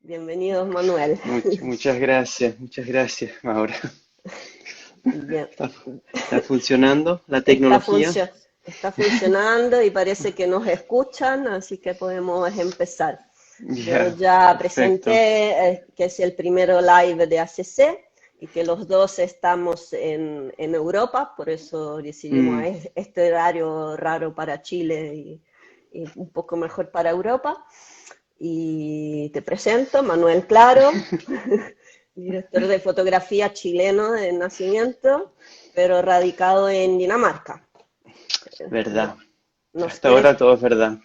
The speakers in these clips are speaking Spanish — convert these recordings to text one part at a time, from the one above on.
Bienvenidos, Manuel. Muchas gracias, Maura. Bien. ¿Está, está funcionando la Está, tecnología? funcio- está funcionando y parece que nos escuchan, así que podemos empezar. Yo Ya, ya perfecto. presenté que es el primero live de ACC y que los dos estamos en Europa, por eso decidimos Mm, este horario raro para Chile y un poco mejor para Europa. Y te presento, Manuel Claro, director de fotografía chileno de nacimiento, pero radicado en Dinamarca. verdad. ¿Nos Hasta quieres, ahora todo es verdad.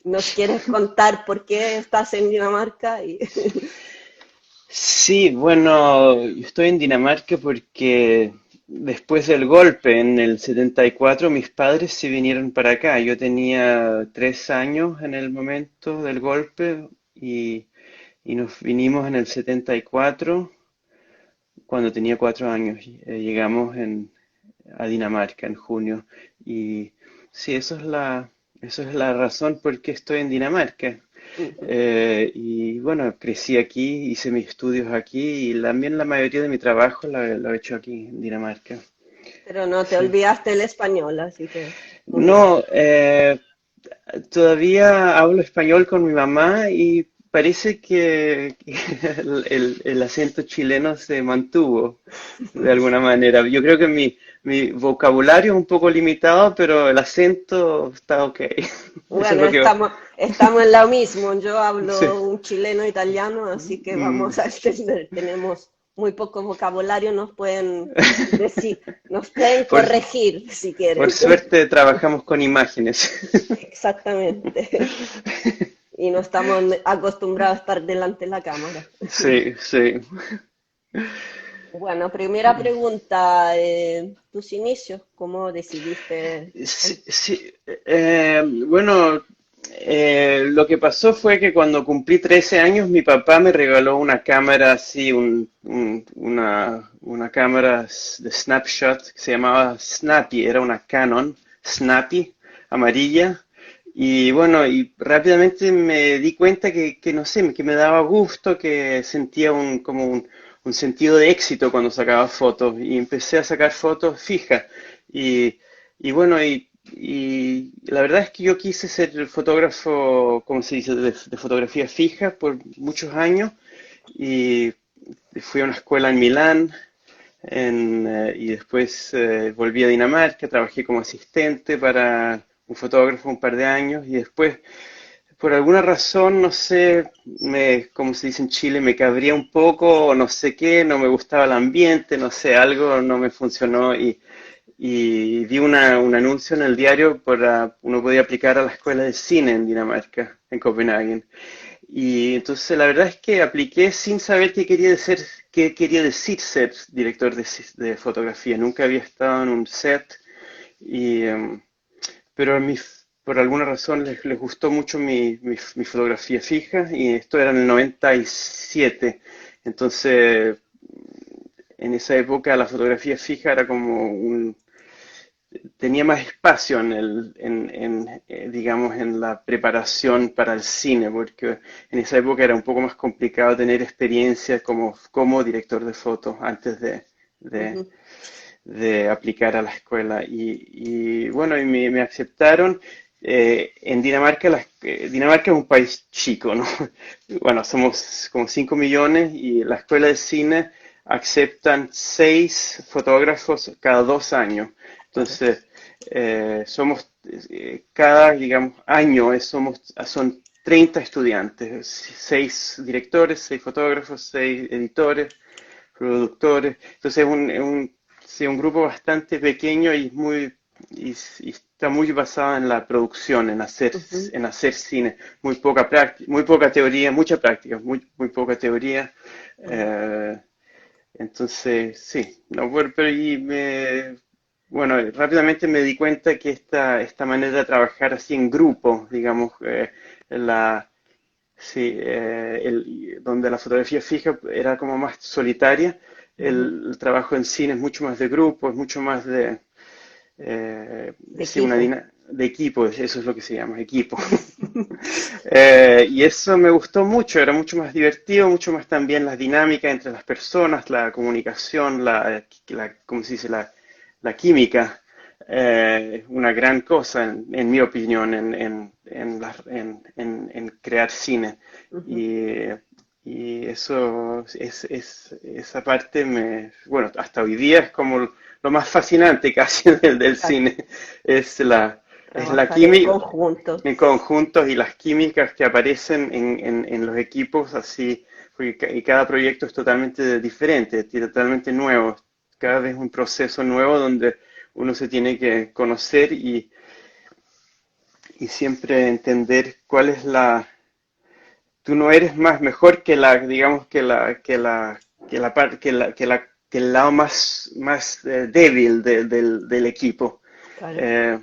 nos quieres contar por qué estás en Dinamarca? Sí, bueno, yo estoy en Dinamarca porque después del golpe en el 74 mis padres se vinieron para acá. Yo tenía 3 años en el momento del golpe y nos vinimos en el 74 cuando tenía 4 años. Llegamos a Dinamarca en junio. Y sí, eso es la razón por qué estoy en Dinamarca. Y bueno, crecí aquí, hice mis estudios aquí y también la mayoría de mi trabajo lo he hecho aquí en Dinamarca. Pero no te Sí. olvidaste el español, así que muy bien. No, todavía hablo español con mi mamá y parece que el acento chileno se mantuvo de alguna manera. Yo creo que mi vocabulario es un poco limitado, pero el acento está ok. Eso es Bueno, lo que... estamos en lo mismo. Yo Sí. hablo un chileno italiano, así que Mm, vamos a entender. Tenemos muy poco vocabulario, nos pueden decir, nos pueden Por, corregir si por quieren. suerte trabajamos con imágenes. Exactamente. Y no estamos acostumbrados a estar delante de la cámara. Sí, sí. Bueno, primera pregunta, tus inicios, ¿cómo decidiste? Sí, sí, bueno, lo que pasó fue que cuando cumplí 13 años, mi papá me regaló una cámara así, una cámara de snapshot que se llamaba Snappy, era una Canon Snappy amarilla. Y bueno, y rápidamente me di cuenta que no sé, que me daba gusto, que sentía un sentido de éxito cuando sacaba fotos. Y empecé a sacar fotos fijas. Y, y la verdad es que yo quise ser el fotógrafo, como se dice, de fotografía fija por muchos años. Y fui a una escuela en Milán y después volví a Dinamarca, trabajé como asistente para un fotógrafo un par de años y después, por alguna razón, no sé, como se dice en Chile, me cabría un poco o no sé qué, no me gustaba el ambiente, no sé, algo no me funcionó y vi un anuncio en el diario para uno podía aplicar a la escuela de cine en Dinamarca, en Copenhague. Y entonces la verdad es que apliqué sin saber qué quería decir ser director de fotografía. Nunca había estado en un set, y, pero por alguna razón les gustó mucho mi fotografía fija y esto era en el 97. Entonces, en esa época la fotografía fija era como tenía más espacio digamos, en la preparación para el cine, porque en esa época era un poco más complicado tener experiencia como director de foto antes de, Ujú. de aplicar a la escuela. Bueno, me aceptaron. En Dinamarca, Dinamarca es un país chico, ¿no? Bueno, somos como 5 millones y la escuela de cine aceptan 6 fotógrafos cada 2 años. Claro. Entonces, cada, digamos, año son 30 estudiantes, 6 directores, 6 fotógrafos, 6 editores, productores. Entonces, sí, un grupo bastante pequeño y está muy basado en la producción, Ujú. en hacer cine. Muy poca teoría, mucha práctica, muy poca teoría. Ujú. Eh, entonces, sí, no, bueno, rápidamente me di cuenta que esta manera de trabajar así en grupo, digamos, la, sí, donde la fotografía fija era como más solitaria, Ujú. el trabajo en cine es mucho más de grupo, es mucho más De sí, una equipo. de equipo, eso es lo que se llama, equipo. Y eso me gustó mucho, era mucho más divertido, mucho más también las dinámicas entre las personas, la comunicación, ¿cómo se dice? La química. Una gran cosa, en mi opinión, en crear cine. Ujú. Y, y eso, esa parte bueno, hasta hoy día es como lo más fascinante casi del Claro, cine, es la trabajar en química conjunto. en conjuntos y las químicas que aparecen en los equipos, así, porque y cada proyecto es totalmente diferente, totalmente nuevo, cada vez un proceso nuevo donde uno se tiene que conocer y siempre entender cuál es tú no eres más mejor que digamos, que el lado más débil del equipo. Claro.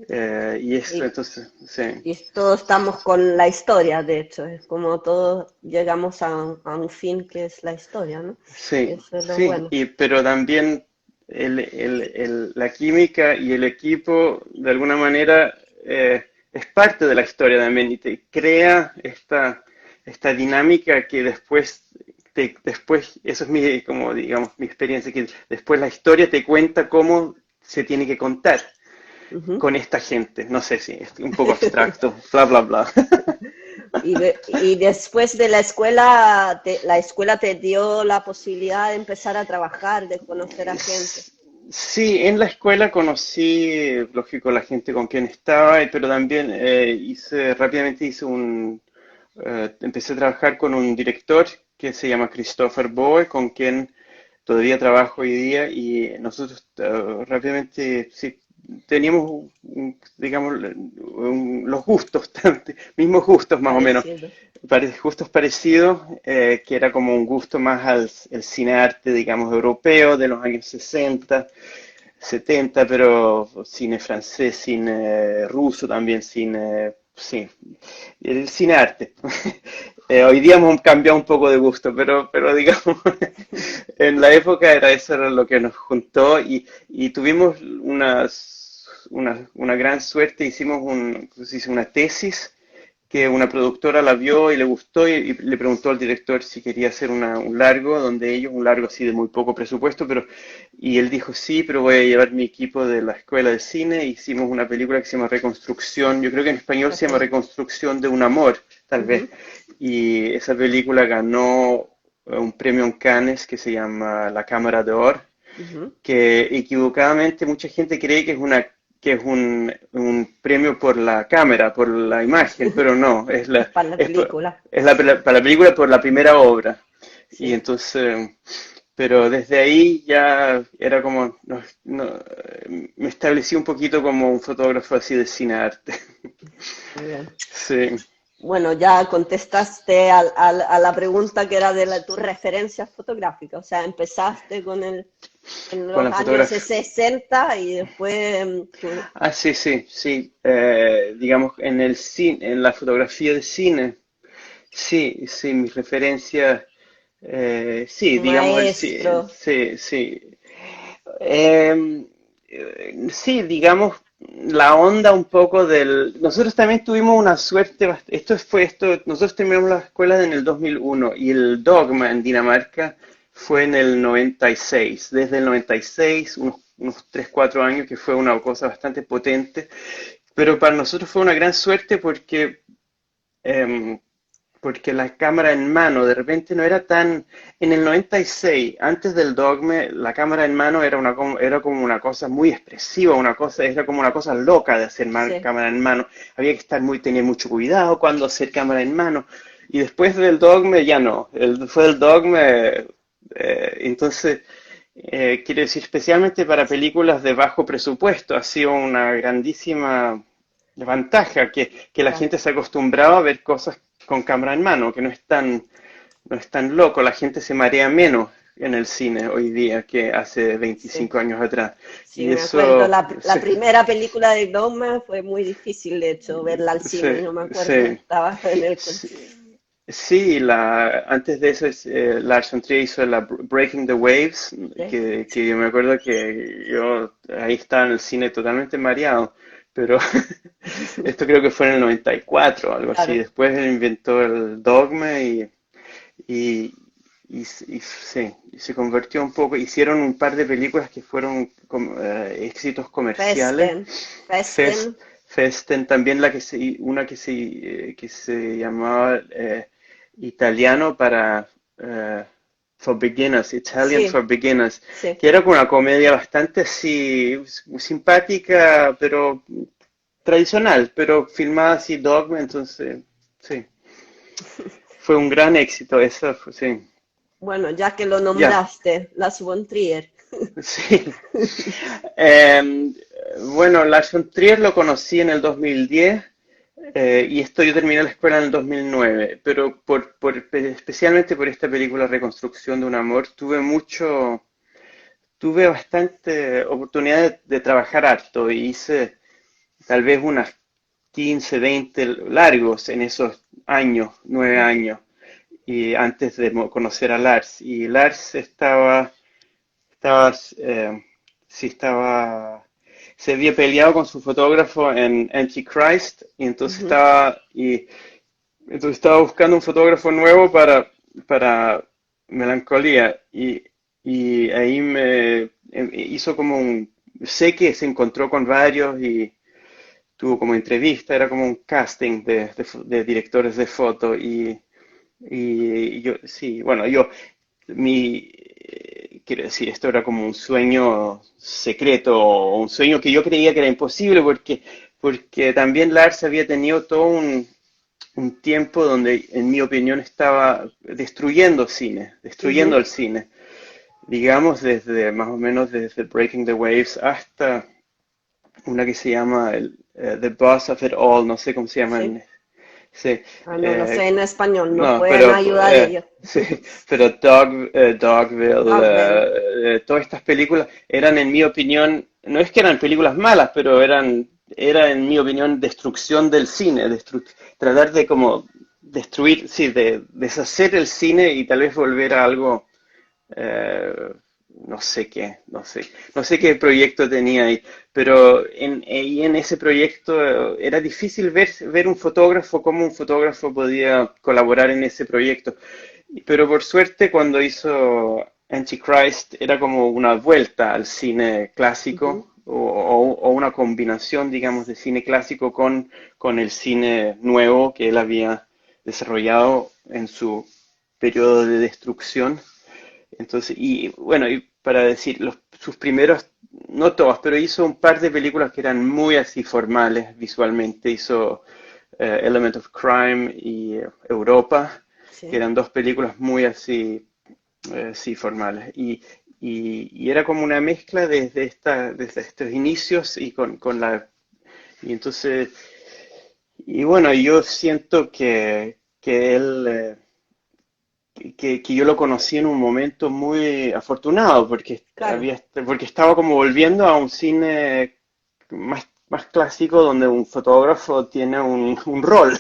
Eh, y eso, Y, entonces, sí. y todos estamos con la historia, de hecho, es como todos llegamos a un fin que es la historia, ¿no? Sí, Eso es lo sí, bueno. pero también la química y el equipo, de alguna manera, es parte de la historia también y te crea esta dinámica que después, eso es como digamos, mi experiencia, que después la historia te cuenta cómo se tiene que contar Ujú. con esta gente. No sé si es un poco abstracto, bla, bla, bla. Y después de la escuela te dio la posibilidad de empezar a trabajar, de conocer a gente. Sí, en la escuela conocí, lógico, la gente con quien estaba, pero también rápidamente empecé a trabajar con un director que se llama Christopher Boe, con quien todavía trabajo hoy día y nosotros rápidamente sí, teníamos, digamos, los gustos, mismos gustos más o menos, Parecido. gustos parecidos, que era como un gusto más al el cine arte, digamos, europeo de los años 60, 70, pero cine francés, cine ruso también, sí, el cine arte. Hoy día hemos cambiado un poco de gusto, pero digamos, en la época eso era lo que nos juntó y tuvimos una gran suerte, hicimos ¿cómo se dice? Una tesis que una productora la vio y le gustó y le preguntó al director si quería hacer un largo, un largo así de muy poco presupuesto, y él dijo sí, pero voy a llevar mi equipo de la escuela de cine, hicimos una película que se llama Reconstrucción, yo creo que en español se llama Ok. Reconstrucción de un amor, tal vez, Ujú, y esa película ganó un premio en Cannes que se llama La Cámara de Oro, ujú. que equivocadamente mucha gente cree que es un premio por la cámara, por la imagen, pero no, Es para la película. para la película por la primera obra. Y Sí, entonces, pero desde ahí ya era como, me establecí un poquito como un fotógrafo así de cine arte. muy bien. Sí, Bueno, ya contestaste a la pregunta que era de tus referencias fotográficas. O sea, empezaste en con los la años fotografía. 60 y después Ah, sí, sí, sí. Digamos, en la fotografía de cine. Sí, sí, mis referencias, sí, tu digamos, sí, maestro. sí, sí. Sí, digamos, la onda un poco Nosotros también tuvimos una suerte, nosotros terminamos la escuela en el 2001 y el Dogma en Dinamarca fue en el 96, desde el 96, unos 3 4 años, que fue una cosa bastante potente, pero para nosotros fue una gran suerte em, porque la cámara en mano de repente no era tan. En el 96, antes del Dogme, la cámara en mano era como una cosa muy expresiva, era como una cosa loca de hacer Sí, cámara en mano. Había que tener mucho cuidado cuando hacer cámara en mano. Y después del Dogme ya no. Fue el Dogme, entonces. Quiero decir, especialmente para películas de bajo presupuesto, ha sido una grandísima ventaja que la claro. gente se acostumbraba a ver cosas con cámara en mano, que no es tan loco, la gente se marea menos en el cine hoy día que hace Sí, 25 años atrás. sí, Y me acuerdo. eso, La sí, primera película de Dogma fue muy difícil, de hecho, verla al cine. sí, Yo me acuerdo, sí, estaba en el. sí. Sí, antes de eso Lars von Trier hizo la Breaking the Waves, Sí, que yo me acuerdo que yo ahí estaba en el cine totalmente mareado, pero esto creo que fue en el 94 algo así. Claro, Después él inventó el Dogma y, sí, y se convirtió un poco, hicieron un par de películas que fueron éxitos comerciales. Festen, Festen, Fest, Festen, también una que se llamaba Italiano para for Beginners, Italian sí, for Beginners, sí. que era como una comedia bastante así simpática, pero tradicional, pero filmada así Dogma, entonces sí, fue un gran éxito, eso sí. Bueno, ya que lo Ya, nombraste, Las von Trier. sí. Em, bueno, Lars von Trier lo conocí en el 2010 y esto yo terminé la escuela en el 2009, pero especialmente por esta película Reconstrucción de un amor, tuve bastante oportunidad de trabajar harto y hice tal vez unas 15, 20 largos en esos años, 9 años, y antes de conocer a Lars. Y Lars estaba, sí se había peleado con su fotógrafo en Antichrist y Ujú. entonces estaba buscando un fotógrafo nuevo para Melancolía y ahí hizo como sé que se encontró con varios y tuvo como entrevista, era como un casting de directores de foto y yo, sí, bueno, quiero decir, esto era como un sueño secreto o un sueño que yo creía que era imposible porque también Lars había tenido todo un tiempo donde, en mi opinión, estaba destruyendo Ujú. el cine, digamos, desde más o menos desde Breaking the Waves hasta una que se llama The Boss of It All, no sé cómo se llama Sí. sí, Ah, no lo sé en español, ¿me no, pueden ayudar ellos? sí, pero Dogville, Dogville. todas estas películas eran, en mi opinión, no es que eran películas malas, pero era en mi opinión destrucción del cine, tratar de como destruir, sí, de deshacer el cine y tal vez volver a algo eh, no sé qué proyecto tenía ahí, pero y en ese proyecto era difícil ver un fotógrafo, cómo un fotógrafo podía colaborar en ese proyecto. Pero por suerte cuando hizo Antichrist era como una vuelta al cine Ujú. clásico o una combinación, digamos, de cine clásico con el cine nuevo que él había desarrollado en su periodo de destrucción. Entonces, y bueno, y para decir, sus primeros, no todos, pero hizo un par de películas que eran muy así formales visualmente. Hizo Element of Crime y Europa, que Sí. eran dos películas muy así, sí, formales. Y era como una mezcla desde estos inicios y con la... Y entonces, y bueno, yo siento que él... que yo lo conocí en un momento muy afortunado, Claro. porque estaba como volviendo a un cine más clásico donde un fotógrafo tiene un rol,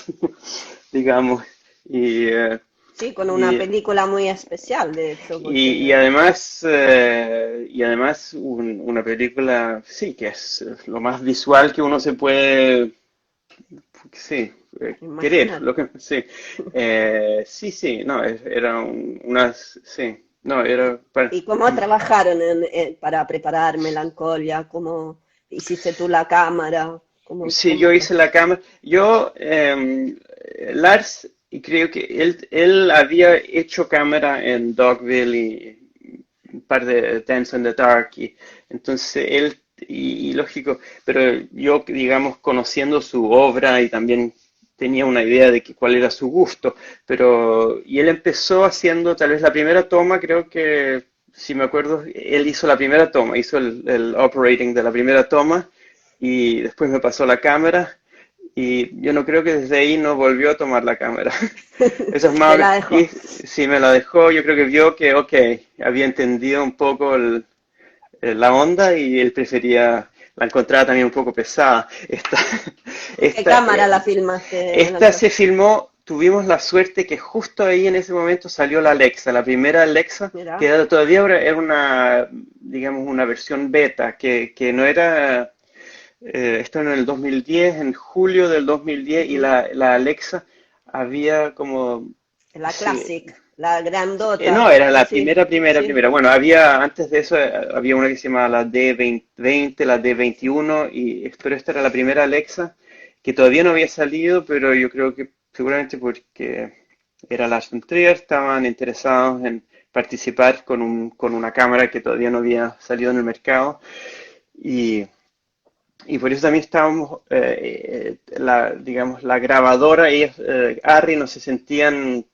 digamos. Y, eh, Sí, con una y, película muy especial, de hecho, y porque, además una película, sí, que es lo más visual que uno se puede sí, querer, imaginar. sí, sí, no, era sí, no, era, ¿Y cómo trabajaron para preparar Melancolia? ¿Cómo hiciste tú la cámara? sí, yo hice la cámara, Lars, y creo que él había hecho cámara en Dogville y un par de Dance in the Dark, y entonces y lógico, pero yo, digamos, conociendo su obra y también tenía una idea de cuál era su gusto, y él empezó haciendo tal vez la primera toma, creo que, si me acuerdo, él hizo la primera toma, hizo el operating de la primera toma, y después me pasó la cámara, y yo no creo que desde ahí no volvió a tomar la cámara. Eso es Te más, la y dejo. si me la dejó, yo creo que vio que, ok, había entendido un poco la onda y él la encontraba también un poco pesada. ¿En qué Esta, cámara la filmaste, esta Melancholia? se filmó, tuvimos la suerte que justo ahí en ese momento salió la Alexa, la primera Alexa, que Mira, todavía era una, digamos, una versión beta, que no era esto en el 2010, en julio del 2010, y Ujú. la Alexa había como, La sí, Classic, la no, grandota, era la sí, sí, primera. Bueno, había, antes de eso, había una que se llamaba la D20, la D21, pero esta era la primera Alexa, que todavía no había salido, pero yo creo que seguramente porque era la Trier, estaban interesados en participar con una cámara que todavía no había salido en el mercado. Y, y por eso también estábamos, digamos, la grabadora, ellos, Arri, no se sentían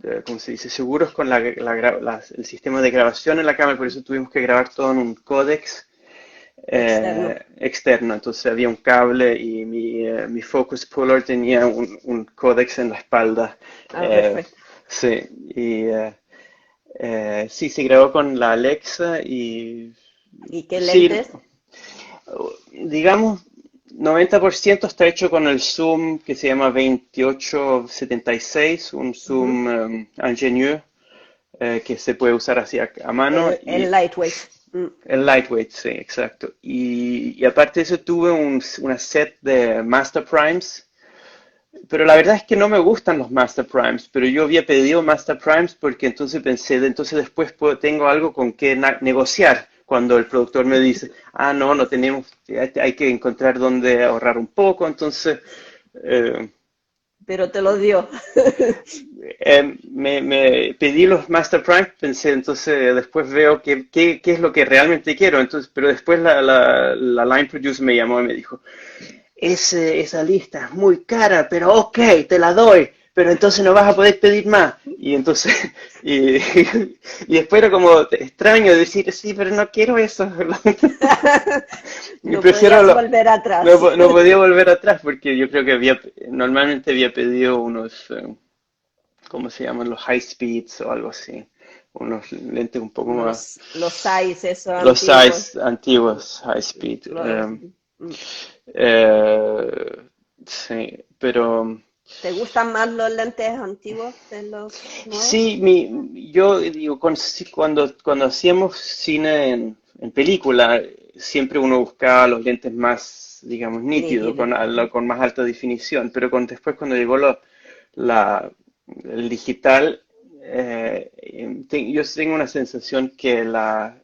eh, ¿cómo se dice?, seguros con el sistema de grabación en la cámara, por eso tuvimos que grabar todo en un códex externo. externo. Entonces había un cable y mi focus puller tenía un códex en la espalda. Ah, Eh, perfecto. sí, y sí, se grabó con la Alexa y ¿Y qué sí, lentes? digamos, 90% está hecho con el zoom que se llama 28-76, un Ujú. zoom ingenieux que se puede usar así a mano El y lightweight. el lightweight, sí, exacto. Y aparte de eso tuve una set de Master Primes, pero la verdad es que no me gustan los Master Primes, pero yo había pedido Master Primes porque entonces pensé, entonces después tengo algo con que negociar. Cuando el productor me dice, ah, no, no tenemos, hay que encontrar dónde ahorrar un poco, entonces eh, Pero te lo dio. me pedí los Master Prime, pensé, entonces después veo qué es lo que realmente quiero, entonces, pero después la line producer me llamó y me dijo, esa lista es muy cara, pero ok, te la doy, pero entonces no vas a poder pedir más. Y entonces, y, y después era como extraño decir, sí, pero no quiero eso. Y No prefiero, podías volver atrás. no podía volver atrás porque yo creo que normalmente había pedido unos, ¿cómo se llaman? Los high speeds o algo así. Unos lentes un poco más, Los size, esos los antiguos. size antiguos, high speed. Los, mm. Eh, sí, pero ¿Te gustan más los lentes antiguos de los nuevos? sí, yo digo, cuando hacíamos cine en película, siempre uno buscaba los lentes más, digamos, nítidos, Nítido. Ujú. con más alta definición, pero después cuando llegó la, el digital, yo tengo una sensación que la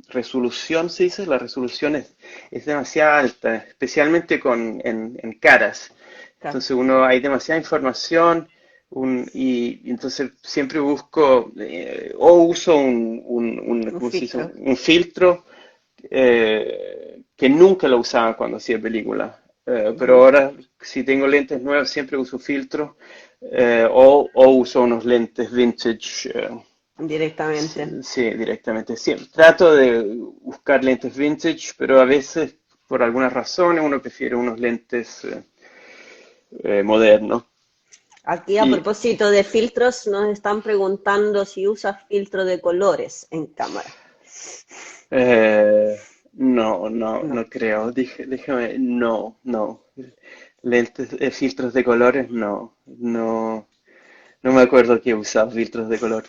resolución, se dice, la resolución es demasiado alta, especialmente en caras. Claro. Entonces hay demasiada información y entonces siempre busco o uso Un ¿cómo se dice? filtro. Un filtro que nunca lo usaba cuando hacía película. Pero Ujú. ahora, si tengo lentes nuevos, siempre uso filtro o uso unos lentes vintage. Directamente. Sí, directamente. Siempre trato de buscar lentes vintage, pero a veces, por algunas razones, uno prefiere unos lentes modernos. Aquí a Y propósito de filtros, nos están preguntando si usas filtro de colores en cámara. Eh, no, no, No. no creo. Déjame, no. Lentes, filtros de colores, no me acuerdo que he usado filtros de color.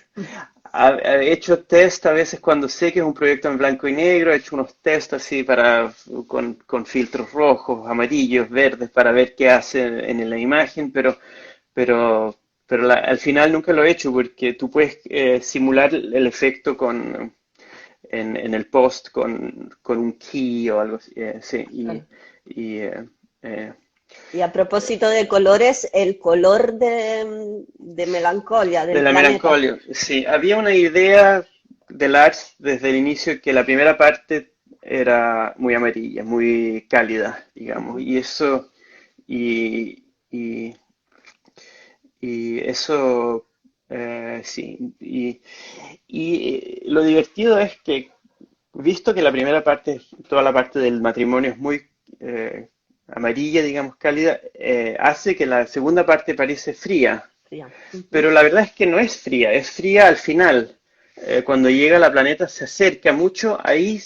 He hecho test a veces cuando sé que es un proyecto en blanco y negro, he hecho unos test así con filtros rojos, amarillos, verdes para ver qué hace en la imagen, pero, al final nunca lo he hecho porque tú puedes simular el efecto en el post con un key o algo así. Sí, Claro. y, eh, Y a propósito de colores, el color de melancolía de del la planeta. melancolía. Sí, había una idea de Lars desde el inicio que la primera parte era muy amarilla, muy cálida, digamos, Ujú. y eso, y, y, y eso, sí, lo divertido es que visto que la primera parte, toda la parte del matrimonio es muy amarilla, digamos, cálida, hace que la segunda parte parece fría. Fría. Ujú. Pero la verdad es que no es fría al final. Cuando llega a la planeta se acerca mucho, ahí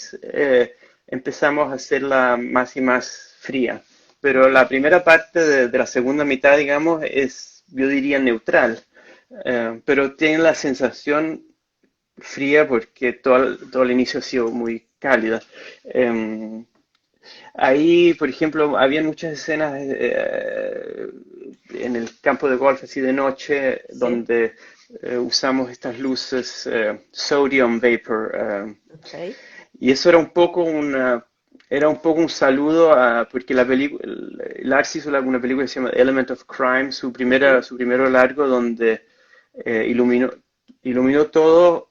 empezamos a hacerla más y más fría. Pero la primera parte de la segunda mitad, digamos, es, yo diría, neutral. Pero tiene la sensación fría porque todo el inicio ha sido muy cálida. ahí, por ejemplo, habían muchas escenas en el campo de golf así de noche Sí, donde usamos estas luces sodium vapor. ok. Y eso era un poco un saludo a, porque la película, Lars hizo una película que se llama Element of Crime, Sí. su primero largo donde iluminó todo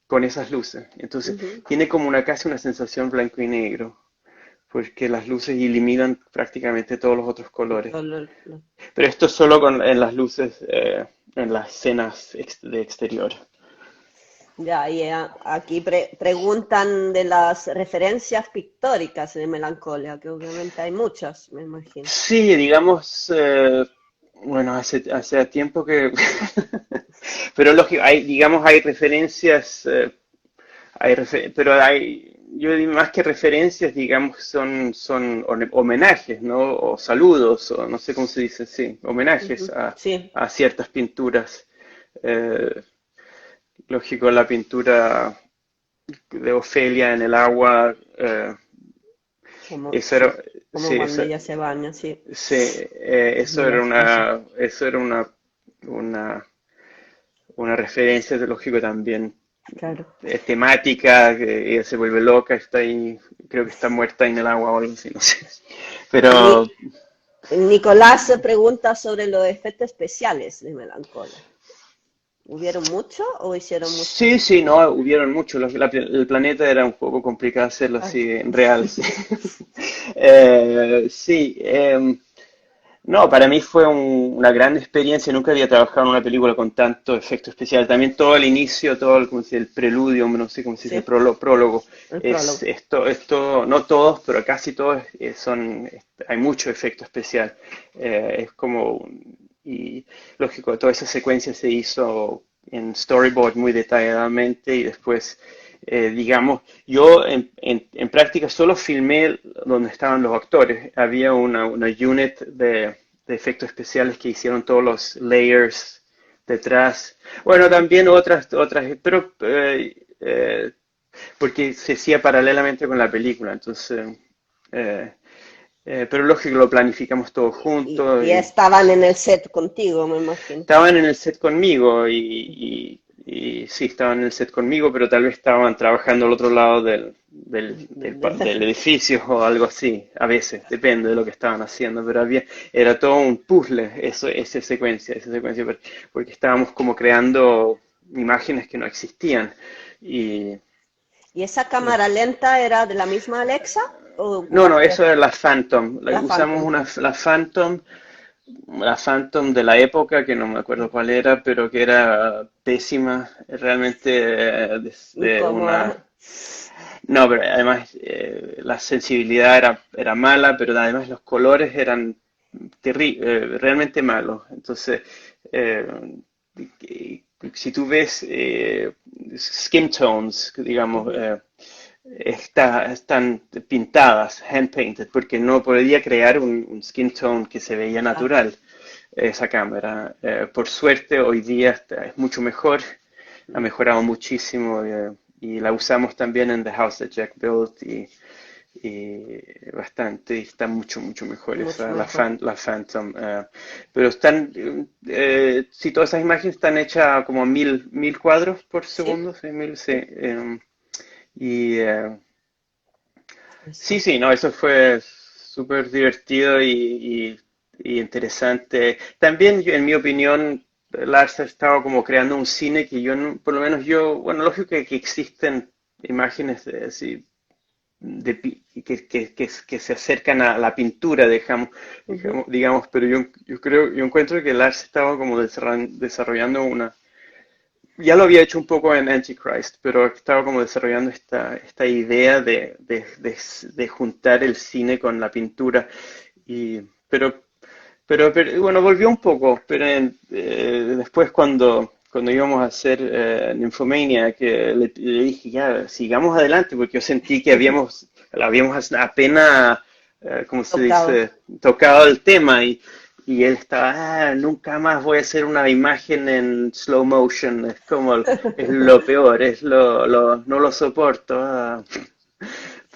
con esas luces. Entonces Ujú. tiene como casi una sensación blanco y negro, porque las luces eliminan prácticamente todos los otros colores. Todo Pero esto es solo en las luces, en las escenas de exterior. Ya, y aquí preguntan de las referencias pictóricas de Melancolia, que obviamente hay muchas, me imagino. Sí, digamos, bueno, hace tiempo que, pero lógico, digamos, hay referencias, pero yo digo más que referencias, digamos, son homenajes, ¿no? O saludos, o no sé cómo se dice, sí, homenajes Ujú. Sí, a ciertas pinturas. Eh, lógico, la pintura de Ofelia en el agua, eso era, sí, como sí, cuando ella se baña, sí, sí, es muy gracioso. eso era una, una referencia de lógico también Claro. temática, que ella se vuelve loca, está ahí, creo que está muerta en el agua o algo así, no sé. Ni- Pero Nicolás se pregunta sobre los efectos especiales de Melancolia. ¿Hubieron mucho o hicieron muchos sí, sí, no, efectos? hubieron muchos. El planeta era un poco complicado hacerlo Claro. así en real, sí. Sí, no, para mí fue una gran experiencia. Nunca había trabajado en una película con tanto efecto especial. También todo el inicio, todo el, ¿cómo se dice? El preludio, no sé cómo se dice, Sí, prólogo. el prólogo. No todos, pero casi todos hay mucho efecto especial. Es como, y lógico, toda esa secuencia se hizo en storyboard muy detalladamente y después digamos, yo en práctica solo filmé donde estaban los actores. Había una unit de efectos especiales que hicieron todos los layers detrás. Bueno, Ujú. también otras, pero porque se hacía paralelamente con la película, entonces, eh, pero lógico, lo planificamos todo juntos Y y estaban en el set contigo, me imagino. estaban en el set conmigo y sí, estaban en el set conmigo, pero tal vez estaban trabajando al otro lado del edificio o algo así, a veces, depende de lo que estaban haciendo, pero era todo un puzzle, esa secuencia, porque estábamos como creando imágenes que no existían. Y ¿Y esa cámara lenta era de la misma Alexa o no, no, ocupaste eso era la Phantom. la Usamos Phantom? la Phantom de la época, que no me acuerdo cuál era, pero que era pésima, realmente desde una... Incómoda. No, pero además la sensibilidad era mala, pero además los colores eran realmente malos. Entonces, eh, si tú ves skin tones, digamos, Ujú. están pintadas, hand painted, porque no podía crear un skin tone que se veía Claro. natural esa cámara. Por suerte, hoy día es mucho mejor, ha Mm. mejorado muchísimo y la usamos también en The House That Jack Built y bastante, y está mucho, mucho mejor Mucho esa, mejor. La Phantom. Pero están, si todas esas imágenes están hechas como mil cuadros por ¿Sí? segundo, sí, sí, Sí. y sí, Eso. sí, no, eso fue súper divertido y interesante. También, en mi opinión, Lars ha estado como creando un cine que yo, por lo menos yo, bueno, lógico que existen imágenes así que se acercan a la pintura, Ujú. digamos, pero yo encuentro que Lars estaba como desarrollando ya lo había hecho un poco en Antichrist, pero estaba como desarrollando esta idea de juntar el cine con la pintura. Y, pero, bueno, volvió un poco, pero después cuando íbamos a hacer Nymphomania, que le dije, ya, sigamos adelante, porque yo sentí que habíamos apenas, ¿cómo se Tocado. dice?, tocado el tema y él estaba, nunca más voy a hacer una imagen en slow motion, es como, es lo peor, no lo soporto.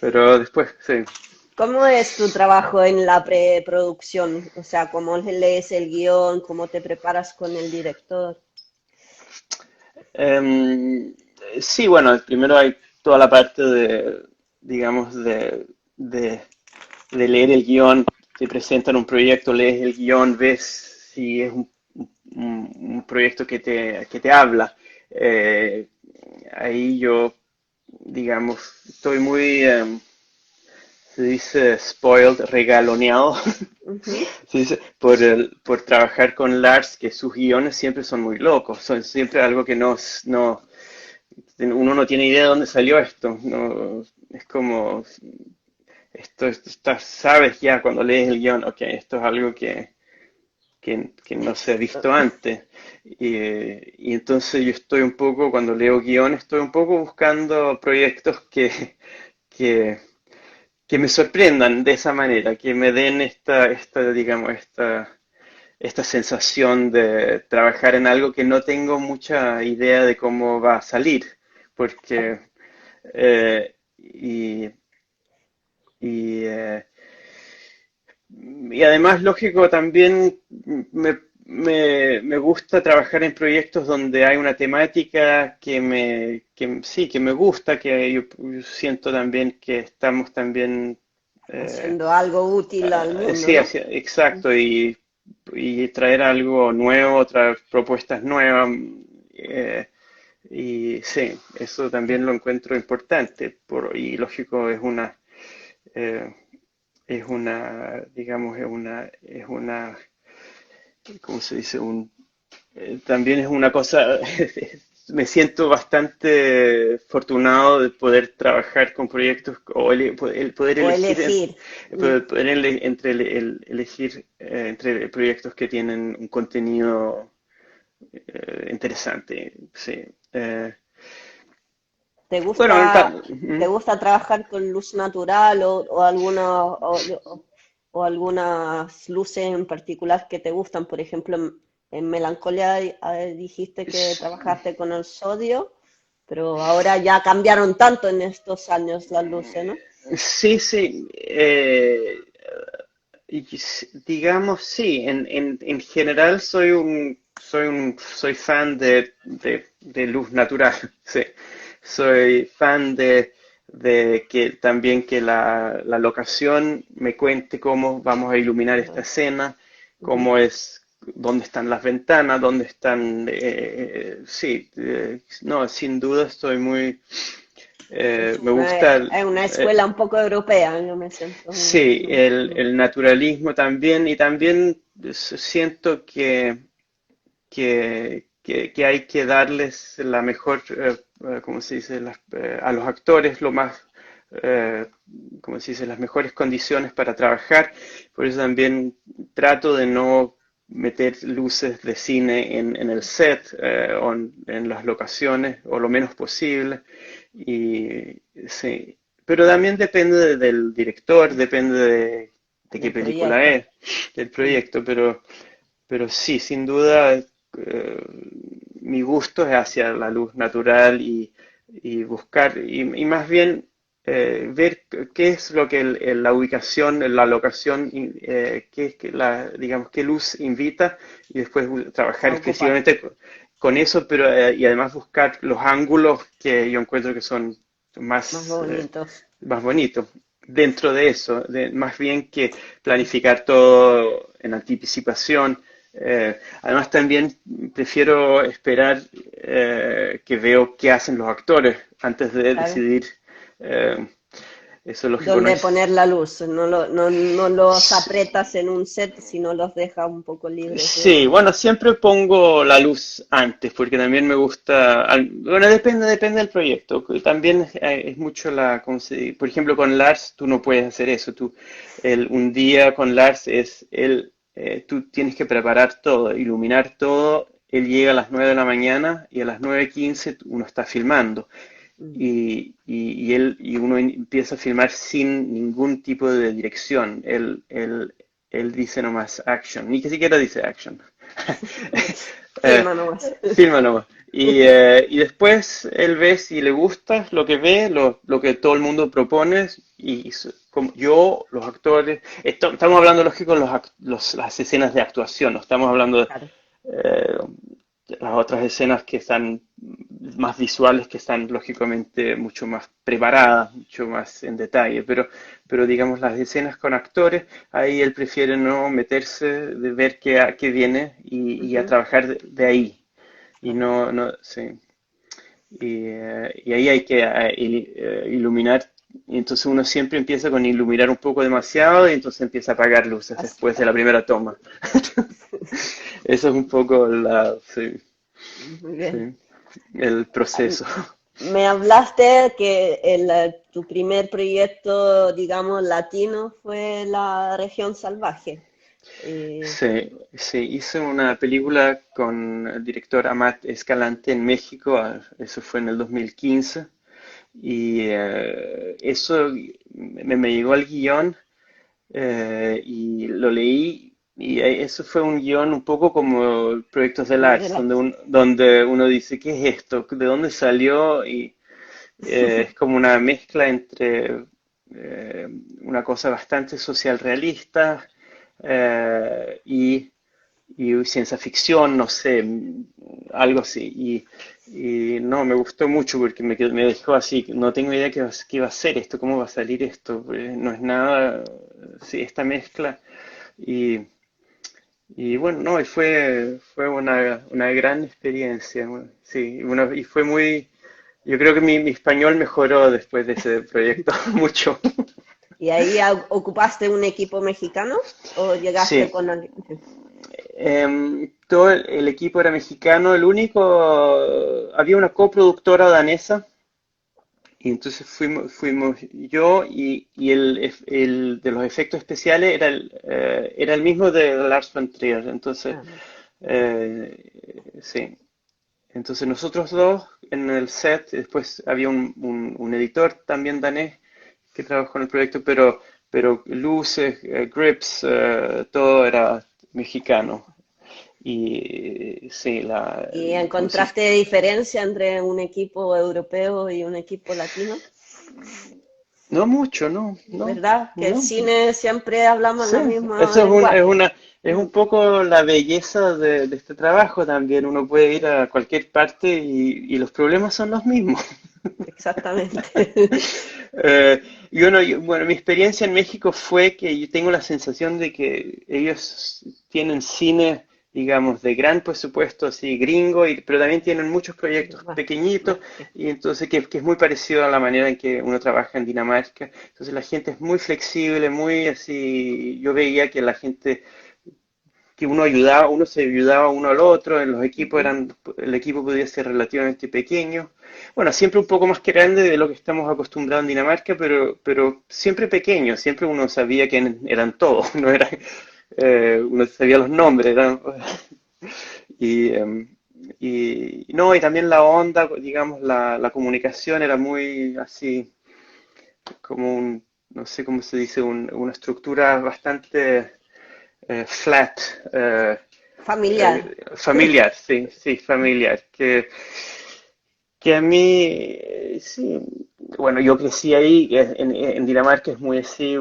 Pero después, sí. ¿Cómo es tu trabajo en la preproducción? O sea, ¿cómo lees el guión? ¿Cómo te preparas con el director? Em, sí, bueno, primero hay toda la parte de, digamos, de, de leer el guión. Te presentan un proyecto, lees el guión, ves si es un proyecto que te habla. Eh, Ahí yo, digamos, estoy muy, se dice spoiled, regaloneado, Ujú. se dice, por trabajar con Lars, que sus guiones siempre son muy locos, son siempre algo que uno no tiene idea de dónde salió esto. No, es como, sabes ya cuando lees el guión, ok, esto es algo que no se ha visto antes. Y entonces yo estoy un poco, cuando leo guión, estoy un poco buscando proyectos que, que me sorprendan de esa manera, que me den digamos, esta sensación de trabajar en algo que no tengo mucha idea de cómo va a salir, porque y, y, eh, y además, lógico, también me gusta trabajar en proyectos donde hay una temática sí, que me gusta, que yo siento también que estamos también eh, Haciendo algo útil al mundo, sí, ¿no? exacto, y traer algo nuevo, traer propuestas nuevas. eh, y sí, eso también lo encuentro importante, y lógico, eh, digamos, es una, ¿cómo se dice? También es una cosa, me siento bastante afortunado de poder trabajar con proyectos o el poder O elegir, elegir. Mm. elegir entre proyectos que tienen un contenido interesante, sí. ¿Te Bueno, gusta, te gusta trabajar con luz natural o algunas luces en particular que te gustan? Por ejemplo, en Melancolía dijiste que trabajaste con el sodio, pero ahora ya cambiaron tanto en estos años las luces, ¿no? sí, sí. Digamos, sí, en general soy fan de luz natural, sí. Soy fan de que también que la locación me cuente cómo vamos a iluminar esta Ajá. escena, Ujú. cómo es, dónde están las ventanas, dónde están, sí, no, sin duda estoy muy, me gusta. Es una eh, escuela un poco europea, yo me siento. Sí, el naturalismo también, y también siento que hay que darles la mejor, ¿cómo se dice? A los actores lo más, eh, ¿cómo se dice? Las mejores condiciones para trabajar. Por eso también trato de no meter luces de cine en el set o en las locaciones, o lo menos posible. Y sí, pero también depende del director, depende de qué Del película proyecto. es, del Mm. proyecto, pero sí, sin duda, mi gusto es hacia la luz natural y buscar, y más bien ver qué es lo que la ubicación, la locación, qué es digamos, qué luz invita, y después trabajar A ocupar. exclusivamente con eso, pero y además buscar los ángulos que yo encuentro que son Más más, bonitos. más bonitos. Dentro de eso, más bien que planificar todo en anticipación. Además también prefiero esperar que veo qué hacen los actores antes de Claro. decidir. eh, Eso lógico no Dónde es. poner la luz. No los aprietas en un set, sino los dejas un poco libres Sí, bueno, siempre pongo la luz antes porque también me gusta, bueno, depende del proyecto. También es mucho por ejemplo, con Lars tú no puedes hacer eso. Un día con Lars tú tienes que preparar todo, iluminar todo. Él llega a las 9 de la mañana y a las 9:15 uno está filmando. Mm. Y uno empieza a filmar sin ningún tipo de dirección. Él dice nomás action, ni que siquiera dice action. Eh, Filma nomás. Filma nomás. Y después él ve si le gusta lo que ve, lo que todo el mundo propone, como yo, los actores, estamos hablando, lógico, las escenas de actuación, no estamos hablando de Claro. eh, las otras escenas que están más visuales, que están lógicamente mucho más preparadas, mucho más en detalle, pero digamos las escenas con actores, ahí él prefiere no meterse, de ver qué viene y a Ujú, trabajar de ahí. Y claro. no, sí. Y ahí hay que iluminar. Y entonces uno siempre empieza con iluminar un poco demasiado y entonces empieza a apagar luces Así, después de la primera toma. Eso es un poco sí, muy bien. sí, el Am- proceso. Me hablaste que tu primer proyecto, digamos, latino fue La Región Salvaje. Eh, Sí, sí, hice una película con el director Amat Escalante en México, eso fue en el 2015, y eso me llegó al guión y lo leí, y eso fue un guión un poco como Proyectos del como de Arts, la... donde uno dice, ¿qué es esto? ¿De dónde salió? Y es como una mezcla entre eh, una cosa bastante social realista y ciencia ficción, no sé, algo así. Y no, me gustó mucho porque me dejó así, no tengo idea qué va a ser esto, cómo va a salir esto, no es nada, sí, esta mezcla. Y, y bueno, no, y fue una gran experiencia, bueno, sí, y fue muy, yo creo que mi español mejoró después de ese proyecto mucho. ¿Y ahí ocupaste un equipo mexicano o llegaste Sí, con alguien? todo el equipo era mexicano, el único, había una coproductora danesa y entonces fuimos yo y el de los efectos especiales era el mismo de Lars von Trier, entonces Ah, vale. sí, entonces nosotros dos en el set, después había un editor también danés que trabajó en el proyecto, pero luces, grips, todo era mexicano. Y sí, ¿Y ¿cómo se? encontraste diferencia entre un equipo europeo y un equipo latino? No mucho, no, no, ¿Verdad? Que el no. cine siempre hablamos Sí, el mismo eso lenguaje. es Mm, un poco la belleza de este trabajo también. Uno puede ir a cualquier parte y los problemas son los mismos. exactamente. Eh, bueno, mi experiencia en México fue que yo tengo la sensación de que ellos tienen cine, digamos, de gran presupuesto, así gringo, pero también tienen muchos proyectos Más, pequeñitos, más que- y entonces que es muy parecido a la manera en que uno trabaja en Dinamarca. Entonces la gente es muy flexible, muy así. Yo veía que la gente que uno se ayudaba uno al otro, en los equipos Ujú. el equipo podía ser relativamente pequeño, bueno, siempre un poco más grande de lo que estamos acostumbrados en Dinamarca, pero siempre pequeño, siempre uno sabía quiénes eran todos, no era, uno sabía los nombres, y, no, y también la onda, digamos, la comunicación era muy así, como no sé cómo se dice, una estructura bastante flat, Familiar. familiar, sí, sí, familiar, que a mí, sí, bueno, yo crecí ahí, en Dinamarca es muy así,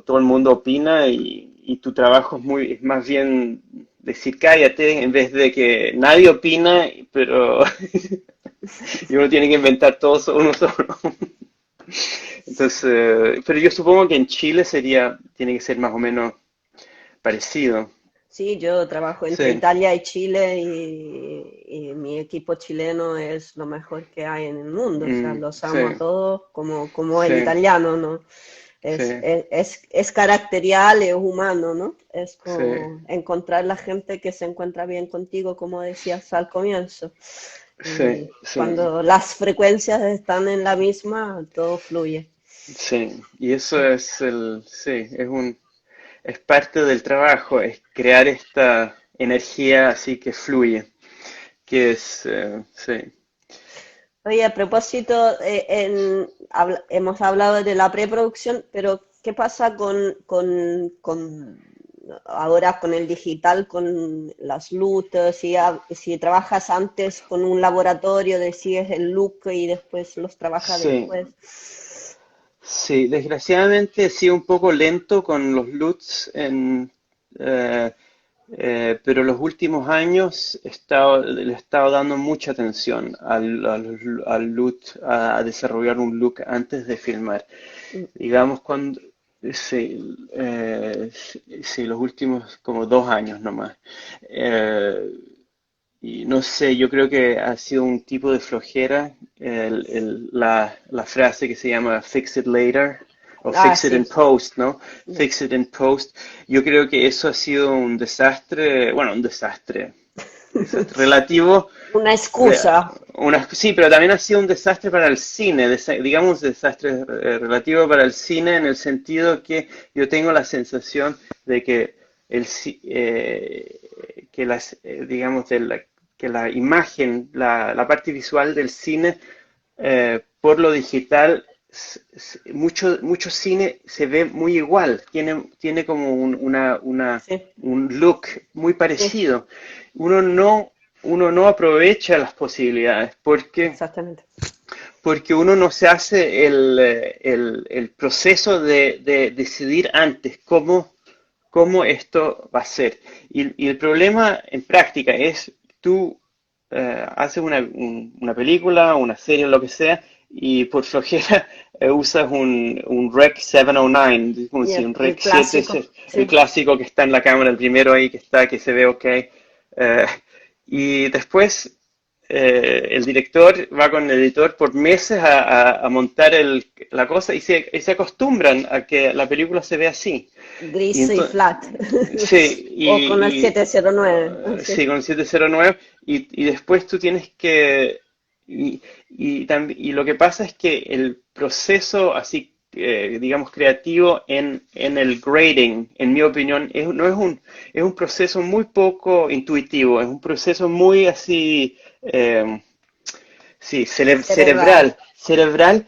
todo el mundo opina y tu trabajo es más bien decir cállate en vez de que nadie opina, pero y uno tiene que inventar todo uno solo. Entonces, pero yo supongo que en Chile tiene que ser más o menos parecido. Sí, yo trabajo entre Sí, Italia y Chile y mi equipo chileno es lo mejor que hay en el mundo. O sea, los amo a sí, todos como el sí, italiano, ¿no? sí, Es caracterial, es humano, ¿no? Es sí, como encontrar la gente que se encuentra bien contigo, como decías al comienzo. sí, Y sí, cuando las frecuencias están en la misma, todo fluye. sí. Y eso sí, es parte del trabajo, es crear esta energía así que fluye, que sí, Oye, a propósito, hemos hablado de la preproducción, pero ¿qué pasa con ahora con el digital, con las luces, si trabajas antes con un laboratorio, decides el look y después los trabajas Sí, después. sí, desgraciadamente he sido un poco lento con los LUTs eh, pero los últimos años le he estado dando mucha atención al LUT, a desarrollar un look antes de filmar. Digamos, cuando, sí, sí, los últimos como 2 años nomás. Eh, y no sé, yo creo que ha sido un tipo de flojera la frase que se llama fix it later o Ah, fix it in sí. post, ¿no? Fix it in post. Yo creo que eso ha sido un desastre, bueno, un desastre relativo, Una re- excusa. sí, pero también ha sido un desastre para el cine, digamos un desastre relativo para el cine en el sentido que yo tengo la sensación de que que digamos, que la imagen, la parte visual del cine por lo digital, mucho cine se ve muy igual, tiene como Sí, un look muy sí, parecido. Uno no, uno no aprovecha las posibilidades exactamente. porque uno no se hace el proceso de decidir antes cómo esto va a ser. Y el problema en práctica es tú haces una película, una serie, lo que sea, y por flojera usas un Rec 709, como Y si un el Rec 7, clásico, el sí. clásico que está en la cámara, el primero ahí que está, que se ve ok. Y después el director va con el editor por meses a montar la cosa y se acostumbran a que la película se ve así. Y Gris y entonces, flat. sí, O con el 709. sí, Sí, con 709, y después tú tienes que, y lo que pasa es que el proceso así, digamos, creativo en el grading, en mi opinión, no es un proceso muy poco intuitivo, es un proceso muy así, sí, cerebral. cerebral,